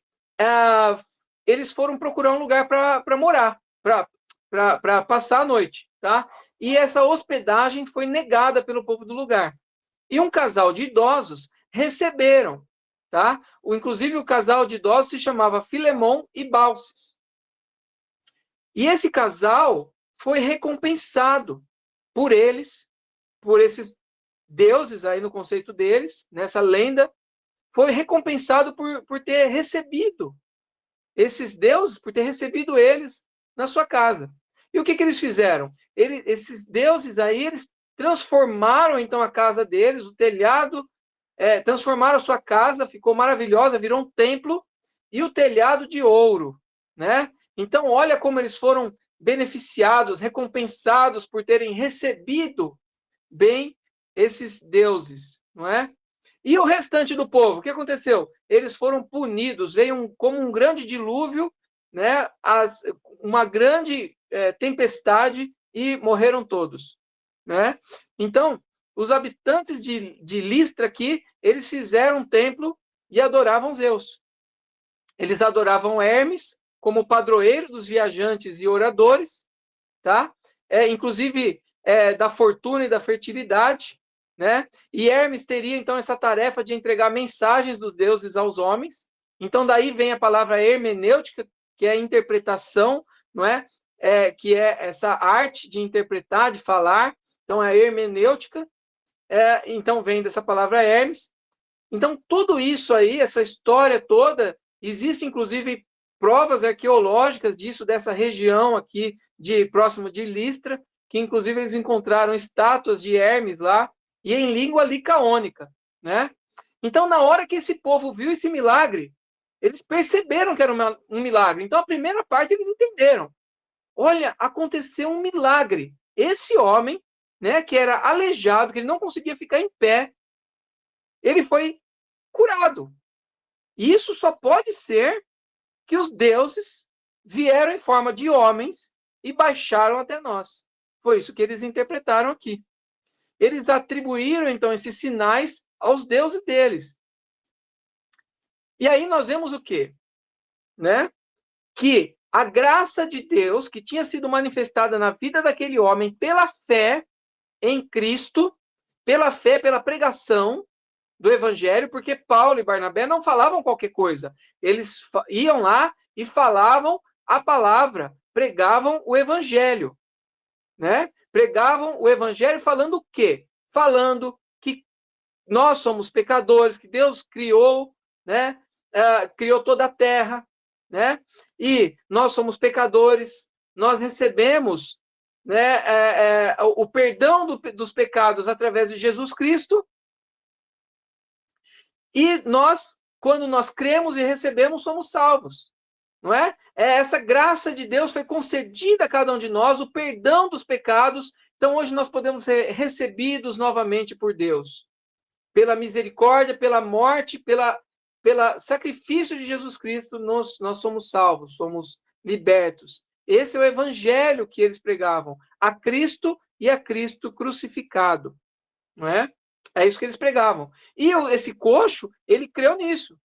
eles foram procurar um lugar para morar, para passar a noite, tá? E essa hospedagem foi negada pelo povo do lugar. E um casal de idosos receberam, tá? Inclusive o casal de idosos se chamava Filemon e Baucis. E esse casal foi recompensado por eles, por esses deuses aí no conceito deles, nessa lenda, foi recompensado por ter recebido esses deuses, por ter recebido eles na sua casa. E o que eles fizeram? Esses deuses aí, eles transformaram então a casa deles, o telhado, transformaram a sua casa, ficou maravilhosa, virou um templo, e o telhado de ouro, né? Então, olha como eles foram beneficiados, recompensados por terem recebido bem esses deuses, não é? E o restante do povo, o que aconteceu? Eles foram punidos, veio como um grande dilúvio, né? Uma grande tempestade e morreram todos, né? Então, os habitantes de Listra aqui, eles fizeram um templo e adoravam Zeus. Eles adoravam Hermes como padroeiro dos viajantes e oradores, tá? Inclusive da fortuna e da fertilidade, né? E Hermes teria então essa tarefa de entregar mensagens dos deuses aos homens. Então daí vem a palavra hermenêutica, que é a interpretação, não é? Que é essa arte de interpretar, de falar. Então a hermenêutica, então vem dessa palavra Hermes. Então tudo isso aí, essa história toda, existe inclusive provas arqueológicas disso, dessa região aqui próximo de Listra, que inclusive eles encontraram estátuas de Hermes lá, e em língua licaônica, né? Então, na hora que esse povo viu esse milagre, eles perceberam que era um milagre. Então, a primeira parte eles entenderam. Olha, aconteceu um milagre. Esse homem, né, que era aleijado, que ele não conseguia ficar em pé, ele foi curado. E isso só pode ser que os deuses vieram em forma de homens e baixaram até nós. Foi isso que eles interpretaram aqui. Eles atribuíram, então, esses sinais aos deuses deles. E aí nós vemos o quê? Né? Que a graça de Deus, que tinha sido manifestada na vida daquele homem pela fé em Cristo, pela fé, pela pregação do evangelho, porque Paulo e Barnabé não falavam qualquer coisa. Eles iam lá e falavam a palavra, pregavam o evangelho, né? Pregavam o evangelho falando o quê? Falando que nós somos pecadores, que Deus criou, né? Criou toda a terra, né? E nós somos pecadores, nós recebemos, né, o perdão dos pecados através de Jesus Cristo. E nós, quando nós cremos e recebemos, somos salvos. Não é? Essa graça de Deus foi concedida a cada um de nós, o perdão dos pecados. Então, hoje nós podemos ser recebidos novamente por Deus. Pela misericórdia, pela morte, pela sacrifício de Jesus Cristo, nós somos salvos, somos libertos. Esse é o evangelho que eles pregavam. A Cristo e a Cristo crucificado. Não é? É isso que eles pregavam. E esse coxo, ele creu nisso.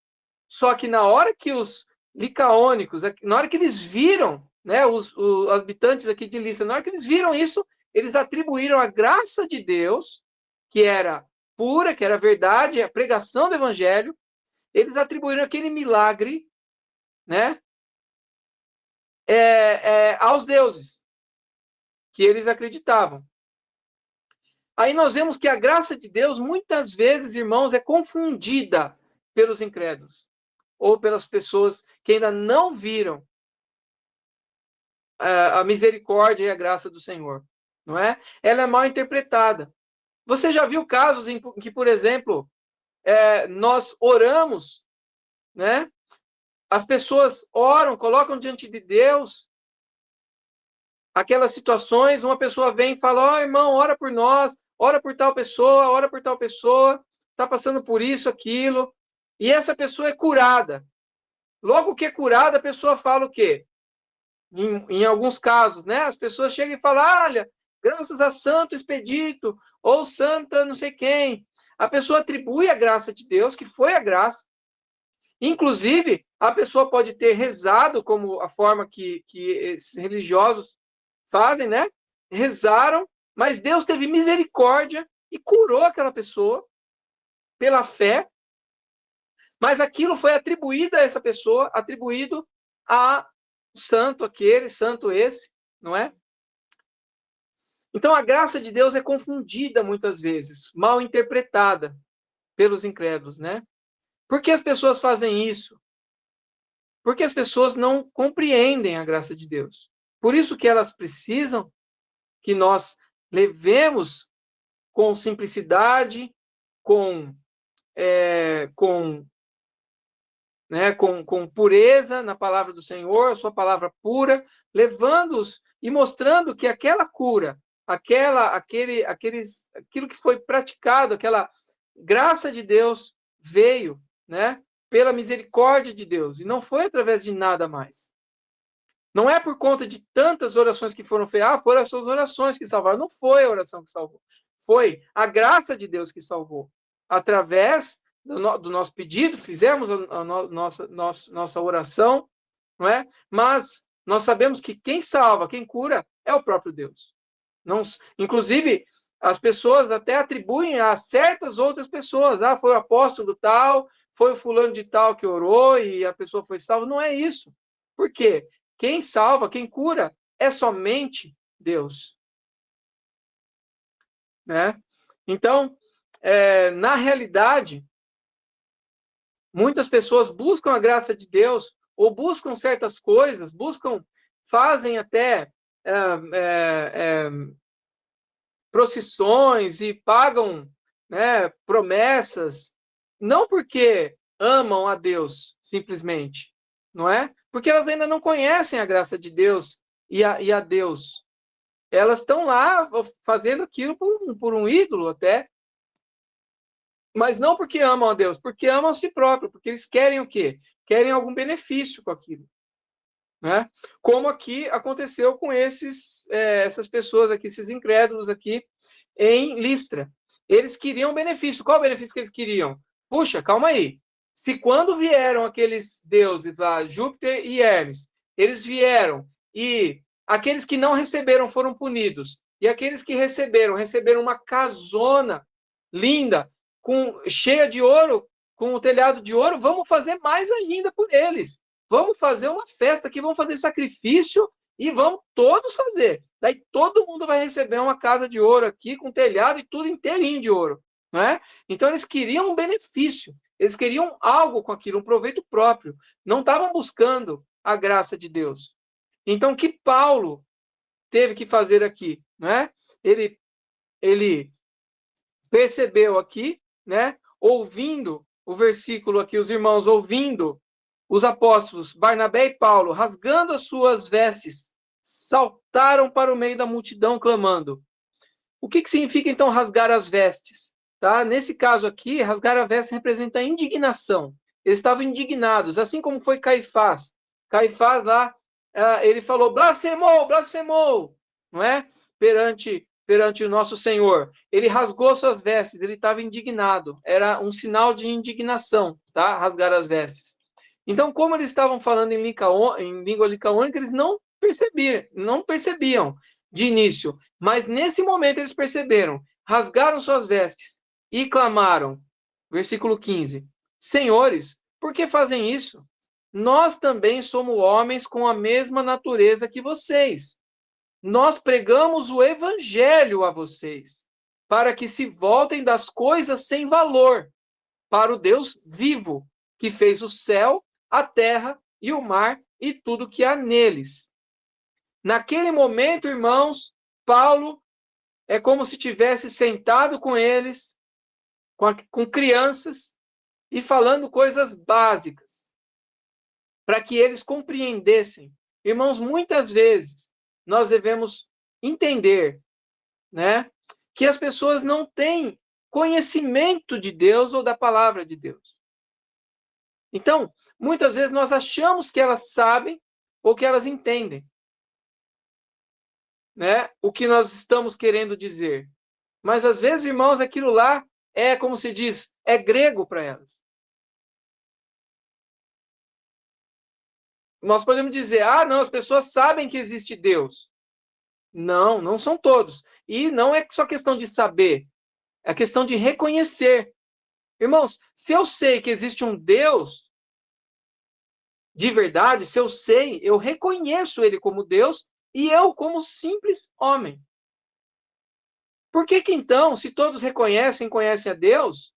Só que na hora que os licaônicos, na hora que eles viram, né, os habitantes aqui de Listra, na hora que eles viram isso, eles atribuíram a graça de Deus, que era pura, que era verdade, a pregação do evangelho, eles atribuíram aquele milagre, né, aos deuses, que eles acreditavam. Aí nós vemos que a graça de Deus, muitas vezes, irmãos, é confundida pelos incrédulos ou pelas pessoas que ainda não viram a misericórdia e a graça do Senhor, não é? Ela é mal interpretada. Você já viu casos em que, por exemplo, nós oramos, né? As pessoas oram, colocam diante de Deus aquelas situações, uma pessoa vem e fala, ó, irmão, ora por nós, ora por tal pessoa, ora por tal pessoa, está passando por isso, aquilo, e essa pessoa é curada. Logo que é curada, a pessoa fala o quê? Em alguns casos, né? As pessoas chegam e falam, olha, graças a Santo Expedito, ou Santa não sei quem. A pessoa atribui a graça de Deus, que foi a graça. Inclusive, a pessoa pode ter rezado, como a forma que esses religiosos fazem, né? Rezaram, mas Deus teve misericórdia e curou aquela pessoa pela fé, mas aquilo foi atribuído a essa pessoa, atribuído a santo aquele, santo esse, não é? Então a graça de Deus é confundida muitas vezes, mal interpretada pelos incrédulos, né? Por que as pessoas fazem isso? Porque as pessoas não compreendem a graça de Deus. Por isso que elas precisam que nós levemos com simplicidade, com pureza na palavra do Senhor, a sua palavra pura, levando-os e mostrando que aquela cura, aquilo que foi praticado, aquela graça de Deus veio, né, pela misericórdia de Deus, e não foi através de nada mais. Não é por conta de tantas orações que foram feitas, foram essas orações que salvaram. Não foi a oração que salvou. Foi a graça de Deus que salvou. Através do nosso pedido, fizemos a nossa oração, não é? Mas nós sabemos que quem salva, quem cura, é o próprio Deus. Não, inclusive, as pessoas até atribuem a certas outras pessoas. Foi o apóstolo tal, foi o fulano de tal que orou e a pessoa foi salva. Não é isso. Por quê? Quem salva, quem cura, é somente Deus. Né? Então, na realidade, muitas pessoas buscam a graça de Deus, ou buscam certas coisas, fazem até procissões e pagam, né, promessas, não porque amam a Deus, simplesmente, não é? Porque elas ainda não conhecem a graça de Deus e a Deus. Elas estão lá fazendo aquilo por um ídolo até, mas não porque amam a Deus, porque amam a si próprio, porque eles querem o quê? Querem algum benefício com aquilo. Né? Como aqui aconteceu com essas pessoas aqui, esses incrédulos aqui em Listra. Eles queriam benefício. Qual o benefício que eles queriam? Puxa, calma aí. Se quando vieram aqueles deuses lá, Júpiter e Hermes, eles vieram e aqueles que não receberam foram punidos, e aqueles que receberam uma casona linda, cheia de ouro, com o telhado de ouro, vamos fazer mais ainda por eles. Vamos fazer uma festa aqui, vamos fazer sacrifício e vamos todos fazer. Daí todo mundo vai receber uma casa de ouro aqui, com telhado e tudo inteirinho de ouro. Não é? Então eles queriam um benefício, eles queriam algo com aquilo, um proveito próprio. Não estavam buscando a graça de Deus. Então o que Paulo teve que fazer aqui? Não é? Ele percebeu aqui, né? Ouvindo o versículo aqui, os irmãos ouvindo os apóstolos Barnabé e Paulo, rasgando as suas vestes, saltaram para o meio da multidão, clamando. O que significa, então, rasgar as vestes? Tá? Nesse caso aqui, rasgar a veste representa a indignação. Eles estavam indignados, assim como foi Caifás. Caifás lá, ele falou, blasfemou, blasfemou, não é? Perante o nosso Senhor. Ele rasgou suas vestes, ele estava indignado. Era um sinal de indignação, tá? Rasgar as vestes. Então, como eles estavam falando em língua licaônica, eles não percebiam de início. Mas nesse momento eles perceberam, rasgaram suas vestes e clamaram. Versículo 15. Senhores, por que fazem isso? Nós também somos homens com a mesma natureza que vocês. Nós pregamos o evangelho a vocês, para que se voltem das coisas sem valor, para o Deus vivo, que fez o céu, a terra e o mar e tudo que há neles. Naquele momento, irmãos, Paulo é como se tivesse sentado com eles, com crianças, e falando coisas básicas, para que eles compreendessem. Irmãos, muitas vezes, nós devemos entender, né, que as pessoas não têm conhecimento de Deus ou da palavra de Deus. Então, muitas vezes nós achamos que elas sabem ou que elas entendem, né, o que nós estamos querendo dizer. Mas às vezes, irmãos, aquilo lá é, como se diz, é grego para elas. Nós podemos dizer, não, as pessoas sabem que existe Deus. Não, não são todos. E não é só questão de saber, é questão de reconhecer. Irmãos, se eu sei que existe um Deus de verdade, se eu sei, eu reconheço ele como Deus e eu como simples homem. Por que que então, se todos reconhecem, conhecem a Deus,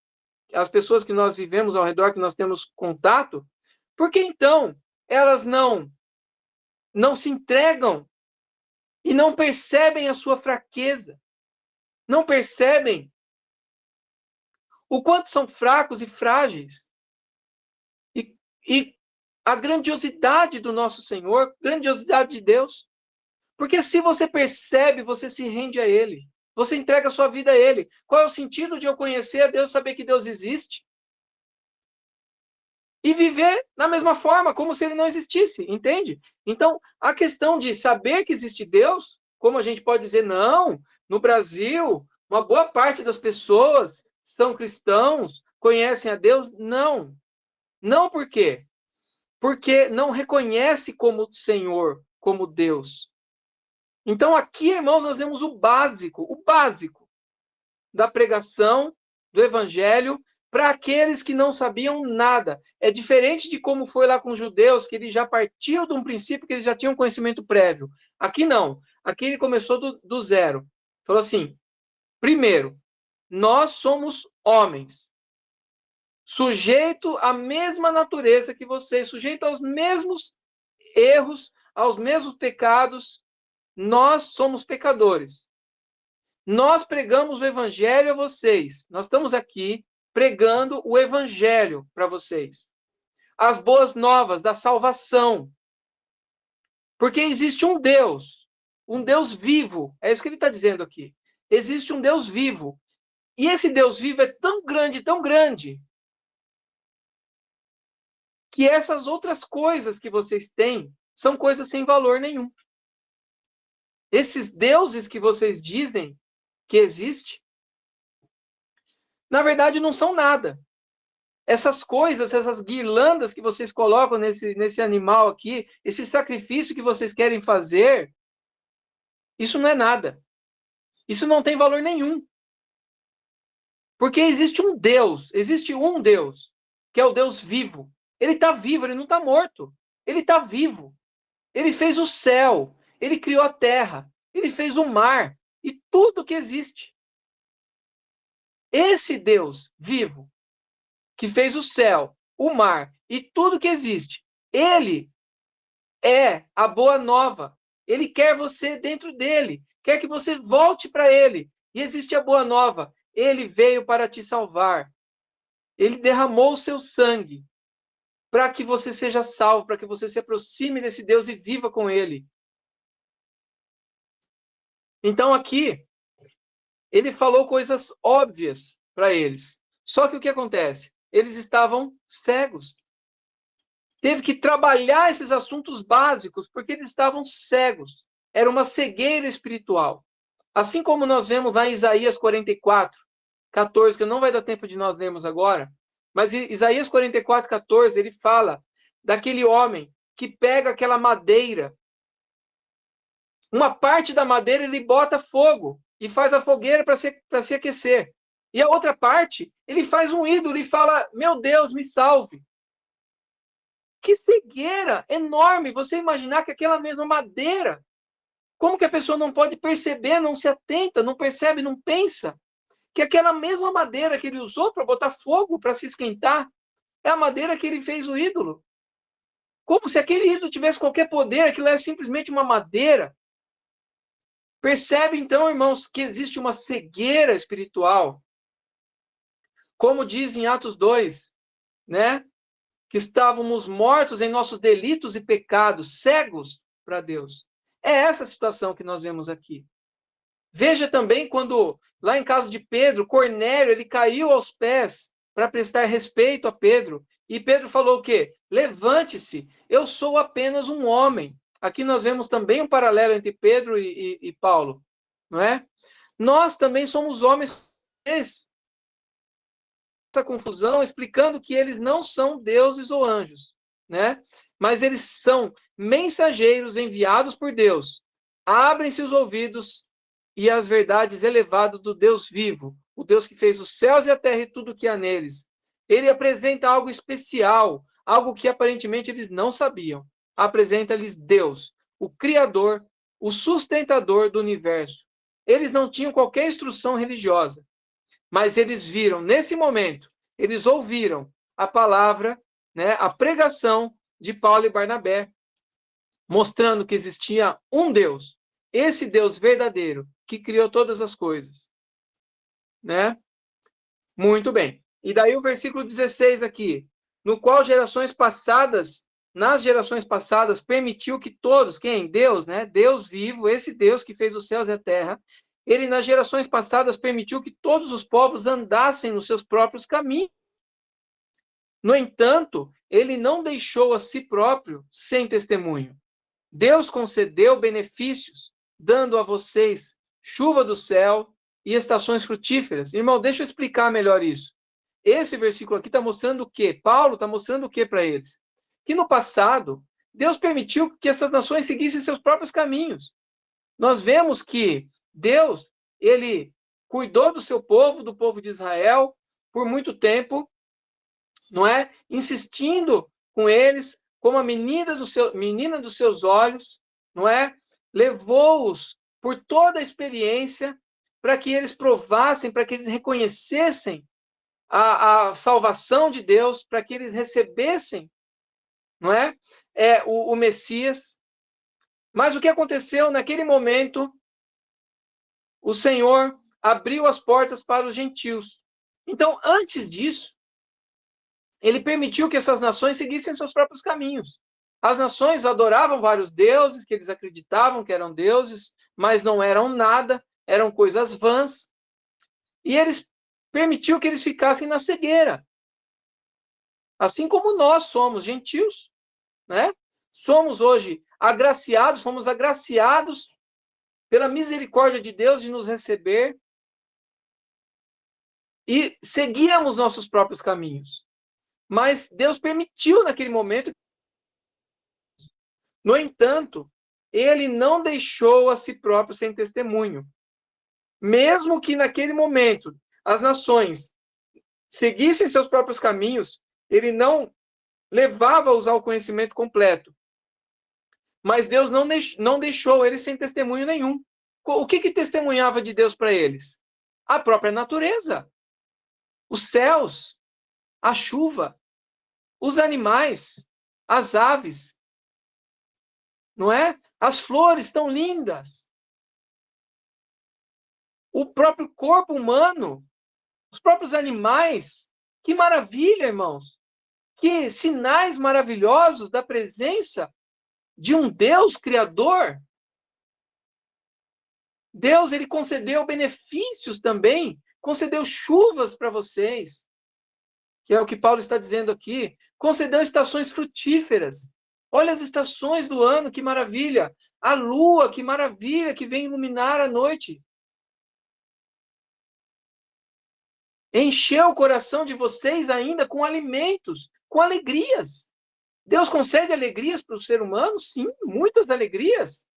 as pessoas que nós vivemos ao redor, que nós temos contato, por que então elas não se entregam e não percebem a sua fraqueza? Não percebem o quanto são fracos e frágeis? E a grandiosidade do nosso Senhor, grandiosidade de Deus. Porque se você percebe, você se rende a Ele. Você entrega a sua vida a Ele. Qual é o sentido de eu conhecer a Deus, saber que Deus existe? E viver da mesma forma, como se Ele não existisse, entende? Então, a questão de saber que existe Deus, como a gente pode dizer, não, no Brasil, uma boa parte das pessoas são cristãos, conhecem a Deus. Não. Não por quê? Porque não reconhece como Senhor, como Deus. Então, aqui, irmãos, nós vemos o básico da pregação do Evangelho para aqueles que não sabiam nada. É diferente de como foi lá com os judeus, que eles já partiam de um princípio que eles já tinham conhecimento prévio. Aqui não. Aqui ele começou do zero. Falou assim, primeiro, nós somos homens, sujeito à mesma natureza que vocês, sujeito aos mesmos erros, aos mesmos pecados. Nós somos pecadores. Nós pregamos o evangelho a vocês. Nós estamos aqui pregando o evangelho para vocês. As boas novas da salvação. Porque existe um Deus vivo. É isso que ele está dizendo aqui. Existe um Deus vivo. E esse Deus vivo é tão grande, que essas outras coisas que vocês têm são coisas sem valor nenhum. Esses deuses que vocês dizem que existe, na verdade não são nada. Essas coisas, essas guirlandas que vocês colocam nesse animal aqui, esse sacrifício que vocês querem fazer, isso não é nada. Isso não tem valor nenhum. Porque existe um Deus, que é o Deus vivo. Ele está vivo, ele não está morto. Ele está vivo. Ele fez o céu, ele criou a terra, ele fez o mar e tudo que existe. Esse Deus vivo, que fez o céu, o mar e tudo que existe, ele é a boa nova. Ele quer você dentro dele, quer que você volte para ele. E existe a boa nova. Ele veio para te salvar. Ele derramou o seu sangue para que você seja salvo, para que você se aproxime desse Deus e viva com ele. Então aqui, ele falou coisas óbvias para eles. Só que o que acontece? Eles estavam cegos. Teve que trabalhar esses assuntos básicos, porque eles estavam cegos. Era uma cegueira espiritual. Assim como nós vemos lá em Isaías 44, 14, que não vai dar tempo de nós lermos agora, mas Isaías 44, 14, ele fala daquele homem que pega aquela madeira, uma parte da madeira ele bota fogo e faz a fogueira para se aquecer. E a outra parte, ele faz um ídolo e fala, meu Deus, me salve. Que cegueira enorme você imaginar que aquela mesma madeira, como que a pessoa não pode perceber, não se atenta, não percebe, não pensa, que aquela mesma madeira que ele usou para botar fogo, para se esquentar, é a madeira que ele fez o ídolo. Como se aquele ídolo tivesse qualquer poder, aquilo é simplesmente uma madeira. Percebe então, irmãos, que existe uma cegueira espiritual. Como diz em Atos 2, né? Que estávamos mortos em nossos delitos e pecados, cegos para Deus. É essa a situação que nós vemos aqui. Veja também quando, lá em caso de Pedro, Cornélio, ele caiu aos pés para prestar respeito a Pedro. E Pedro falou o quê? Levante-se, eu sou apenas um homem. Aqui nós vemos também um paralelo entre Pedro e Paulo, não é? Nós também somos homens. Essa confusão explicando que eles não são deuses ou anjos, né? Mas eles são mensageiros enviados por Deus. Abrem-se os ouvidos e as verdades elevadas do Deus vivo, o Deus que fez os céus e a terra e tudo que há neles. Ele apresenta algo especial, algo que aparentemente eles não sabiam. Apresenta-lhes Deus, o Criador, o sustentador do universo. Eles não tinham qualquer instrução religiosa, mas eles viram, nesse momento, eles ouviram a palavra, né, a pregação de Paulo e Barnabé, mostrando que existia um Deus, esse Deus verdadeiro, que criou todas as coisas. Né? Muito bem. E daí o versículo 16 aqui, no qual nas gerações passadas, permitiu que todos, quem? Deus, né? Deus vivo, esse Deus que fez os céus e a terra, ele nas gerações passadas permitiu que todos os povos andassem nos seus próprios caminhos. No entanto, ele não deixou a si próprio sem testemunho. Deus concedeu benefícios, dando a vocês chuva do céu e estações frutíferas. Irmão, deixa eu explicar melhor isso. Esse versículo aqui está mostrando o quê? Paulo está mostrando o quê para eles? Que no passado, Deus permitiu que essas nações seguissem seus próprios caminhos. Nós vemos que Deus, ele cuidou do seu povo, do povo de Israel, por muito tempo, não é? Insistindo com eles, como a menina dos seus olhos, não é? Levou-os por toda a experiência para que eles provassem, para que eles reconhecessem a salvação de Deus, para que eles recebessem, não é? O Messias. Mas o que aconteceu naquele momento? O Senhor abriu as portas para os gentios. Então, antes disso, ele permitiu que essas nações seguissem seus próprios caminhos. As nações adoravam vários deuses que eles acreditavam que eram deuses, mas não eram nada, eram coisas vãs. E eles permitiu que eles ficassem na cegueira. Assim como nós somos gentios, né? Somos hoje agraciados, fomos agraciados pela misericórdia de Deus de nos receber e seguíamos nossos próprios caminhos. Mas Deus permitiu naquele momento. No entanto, ele não deixou a si próprio sem testemunho. Mesmo que naquele momento as nações seguissem seus próprios caminhos, ele não levava-os ao conhecimento completo. Mas Deus não deixou eles sem testemunho nenhum. O que testemunhava de Deus para eles? A própria natureza. Os céus, a chuva, os animais, as aves, não é? As flores tão lindas. O próprio corpo humano, os próprios animais. Que maravilha, irmãos. Que sinais maravilhosos da presença de um Deus criador. Deus, ele concedeu benefícios também, concedeu chuvas para vocês, que é o que Paulo está dizendo aqui. Concedeu estações frutíferas. Olha as estações do ano, que maravilha. A lua, que maravilha, que vem iluminar a noite. Encheu o coração de vocês ainda com alimentos, com alegrias. Deus concede alegrias para o ser humano? Sim, muitas alegrias.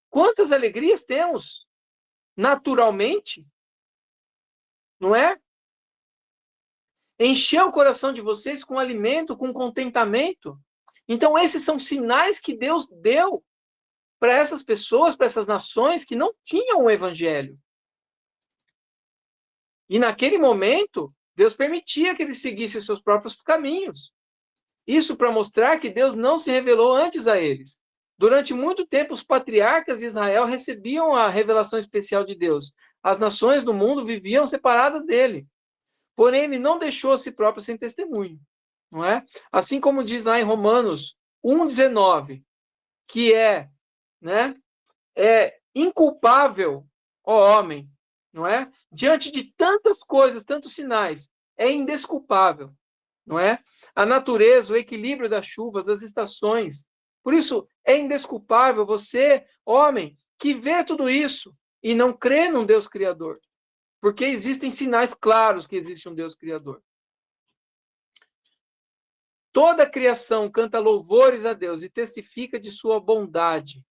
Quantas alegrias temos naturalmente? Não é? Encheu o coração de vocês com alimento, com contentamento. Então, esses são sinais que Deus deu para essas pessoas, para essas nações que não tinham o evangelho. E naquele momento, Deus permitia que eles seguissem seus próprios caminhos. Isso para mostrar que Deus não se revelou antes a eles. Durante muito tempo, os patriarcas de Israel recebiam a revelação especial de Deus. As nações do mundo viviam separadas dele. Porém, ele não deixou a si próprio sem testemunho. Não é? Assim como diz lá em Romanos 1,19, que né? É inculpável, ó homem, não é? Diante de tantas coisas, tantos sinais, é indesculpável, não é? A natureza, o equilíbrio das chuvas, das estações. Por isso, é indesculpável você, homem, que vê tudo isso e não crê num Deus criador. Porque existem sinais claros que existe um Deus criador. Toda a criação canta louvores a Deus e testifica de sua bondade.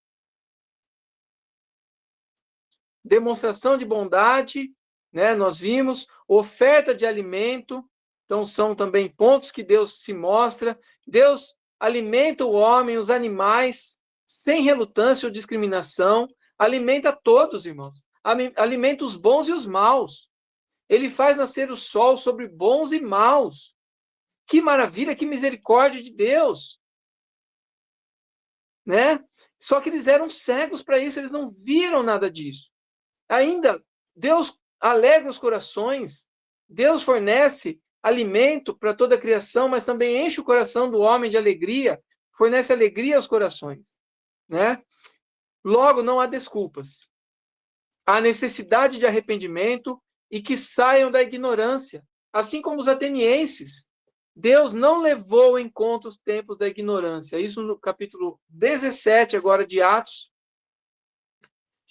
Demonstração de bondade, né? Nós vimos, oferta de alimento, então são também pontos que Deus se mostra. Deus alimenta o homem, os animais, sem relutância ou discriminação, alimenta todos, irmãos. Alimenta os bons e os maus. Ele faz nascer o sol sobre bons e maus. Que maravilha, que misericórdia de Deus, né? Só que eles eram cegos para isso, eles não viram nada disso. Ainda, Deus alegra os corações, Deus fornece alimento para toda a criação, mas também enche o coração do homem de alegria, fornece alegria aos corações, né? Logo, não há desculpas. Há necessidade de arrependimento e que saiam da ignorância, assim como os atenienses. Deus não levou em conta os tempos da ignorância. Isso no capítulo 17 agora de Atos,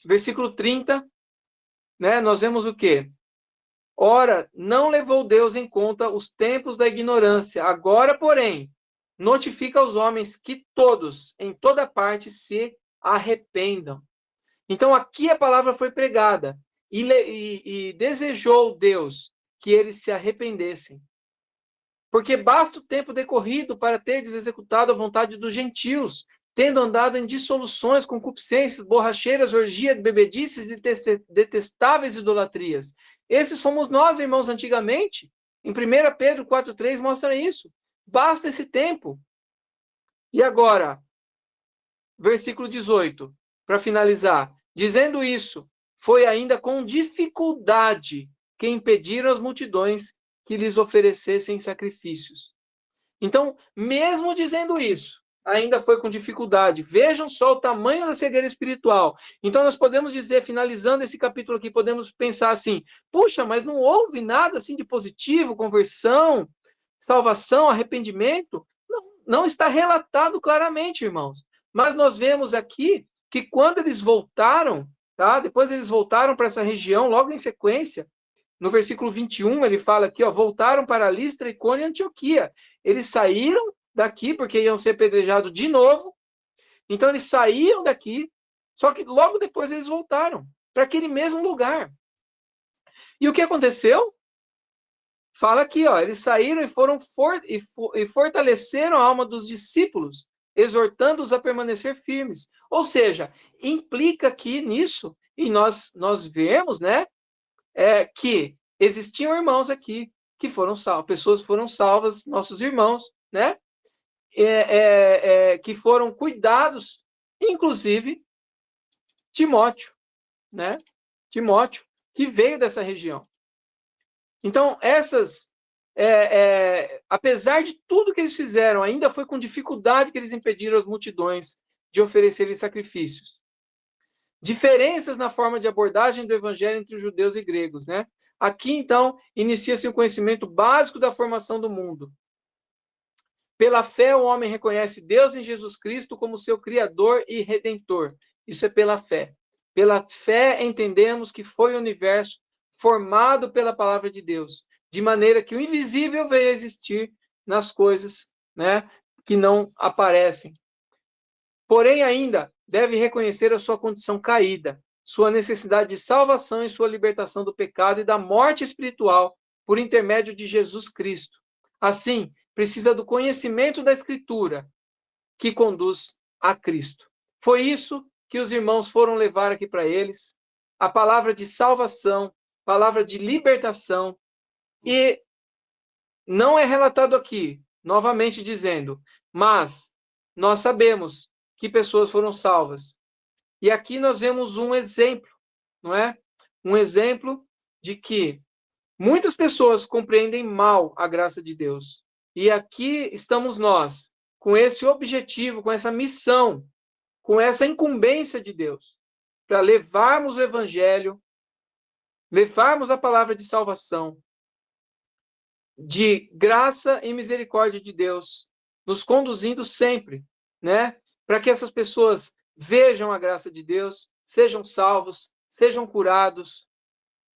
versículo 30, né? Nós vemos o quê? Ora, não levou Deus em conta os tempos da ignorância. Agora, porém, notifica aos homens que todos, em toda parte, se arrependam. Então, aqui a palavra foi pregada e desejou Deus que eles se arrependessem. Porque basta o tempo decorrido para terdes executado a vontade dos gentios, tendo andado em dissoluções, concupiscências, borracheiras, orgias, bebedices e detestáveis idolatrias. Esses fomos nós, irmãos, antigamente. Em 1 Pedro 4,3 mostra isso. Basta esse tempo. E agora, versículo 18, para finalizar. Dizendo isso, foi ainda com dificuldade que impediram as multidões que lhes oferecessem sacrifícios. Então, mesmo dizendo isso, ainda foi com dificuldade. Vejam só o tamanho da cegueira espiritual. Então, nós podemos dizer, finalizando esse capítulo aqui, podemos pensar assim, puxa, mas não houve nada assim de positivo, conversão, salvação, arrependimento? Não está relatado claramente, irmãos. Mas nós vemos aqui que quando eles voltaram, tá? Depois eles voltaram para essa região, logo em sequência, no versículo 21, ele fala aqui, ó, voltaram para Listra, Icônio e Antioquia. Eles saíram daqui porque iam ser apedrejados de novo. Então eles saíram daqui, só que logo depois eles voltaram para aquele mesmo lugar. E o que aconteceu? Fala aqui, ó, eles saíram e foram e fortaleceram a alma dos discípulos, exortando-os a permanecer firmes. Ou seja, implica aqui nisso, e nós vemos, né, que existiam irmãos aqui que foram salvos, pessoas foram salvas, nossos irmãos, né, que foram cuidados, inclusive Timóteo, né, Timóteo, que veio dessa região. Então, apesar de tudo que eles fizeram, ainda foi com dificuldade que eles impediram as multidões de oferecerem sacrifícios. Diferenças na forma de abordagem do evangelho entre os judeus e gregos, né? Aqui, então, inicia-se o conhecimento básico da formação do mundo. Pela fé, o homem reconhece Deus em Jesus Cristo como seu Criador e Redentor. Isso é pela fé. Pela fé, entendemos que foi o universo formado pela palavra de Deus, de maneira que o invisível veio a existir nas coisas, né, que não aparecem. Porém, ainda deve reconhecer a sua condição caída, sua necessidade de salvação e sua libertação do pecado e da morte espiritual por intermédio de Jesus Cristo. Assim, precisa do conhecimento da Escritura que conduz a Cristo. Foi isso que os irmãos foram levar aqui para eles, a palavra de salvação, palavra de libertação, e não é relatado aqui, novamente dizendo, mas nós sabemos que pessoas foram salvas. E aqui nós vemos um exemplo, não é? Um exemplo de que muitas pessoas compreendem mal a graça de Deus. E aqui estamos nós, com esse objetivo, com essa missão, com essa incumbência de Deus, para levarmos o Evangelho, levarmos a palavra de salvação, de graça e misericórdia de Deus, nos conduzindo sempre, né? Para que essas pessoas vejam a graça de Deus, sejam salvos, sejam curados,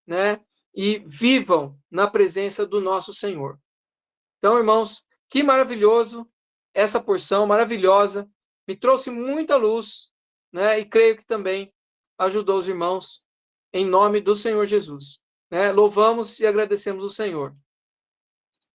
né? E vivam na presença do nosso Senhor. Então, irmãos, que maravilhoso essa porção, maravilhosa, me trouxe muita luz, né? E creio que também ajudou os irmãos em nome do Senhor Jesus, né? Louvamos e agradecemos o Senhor.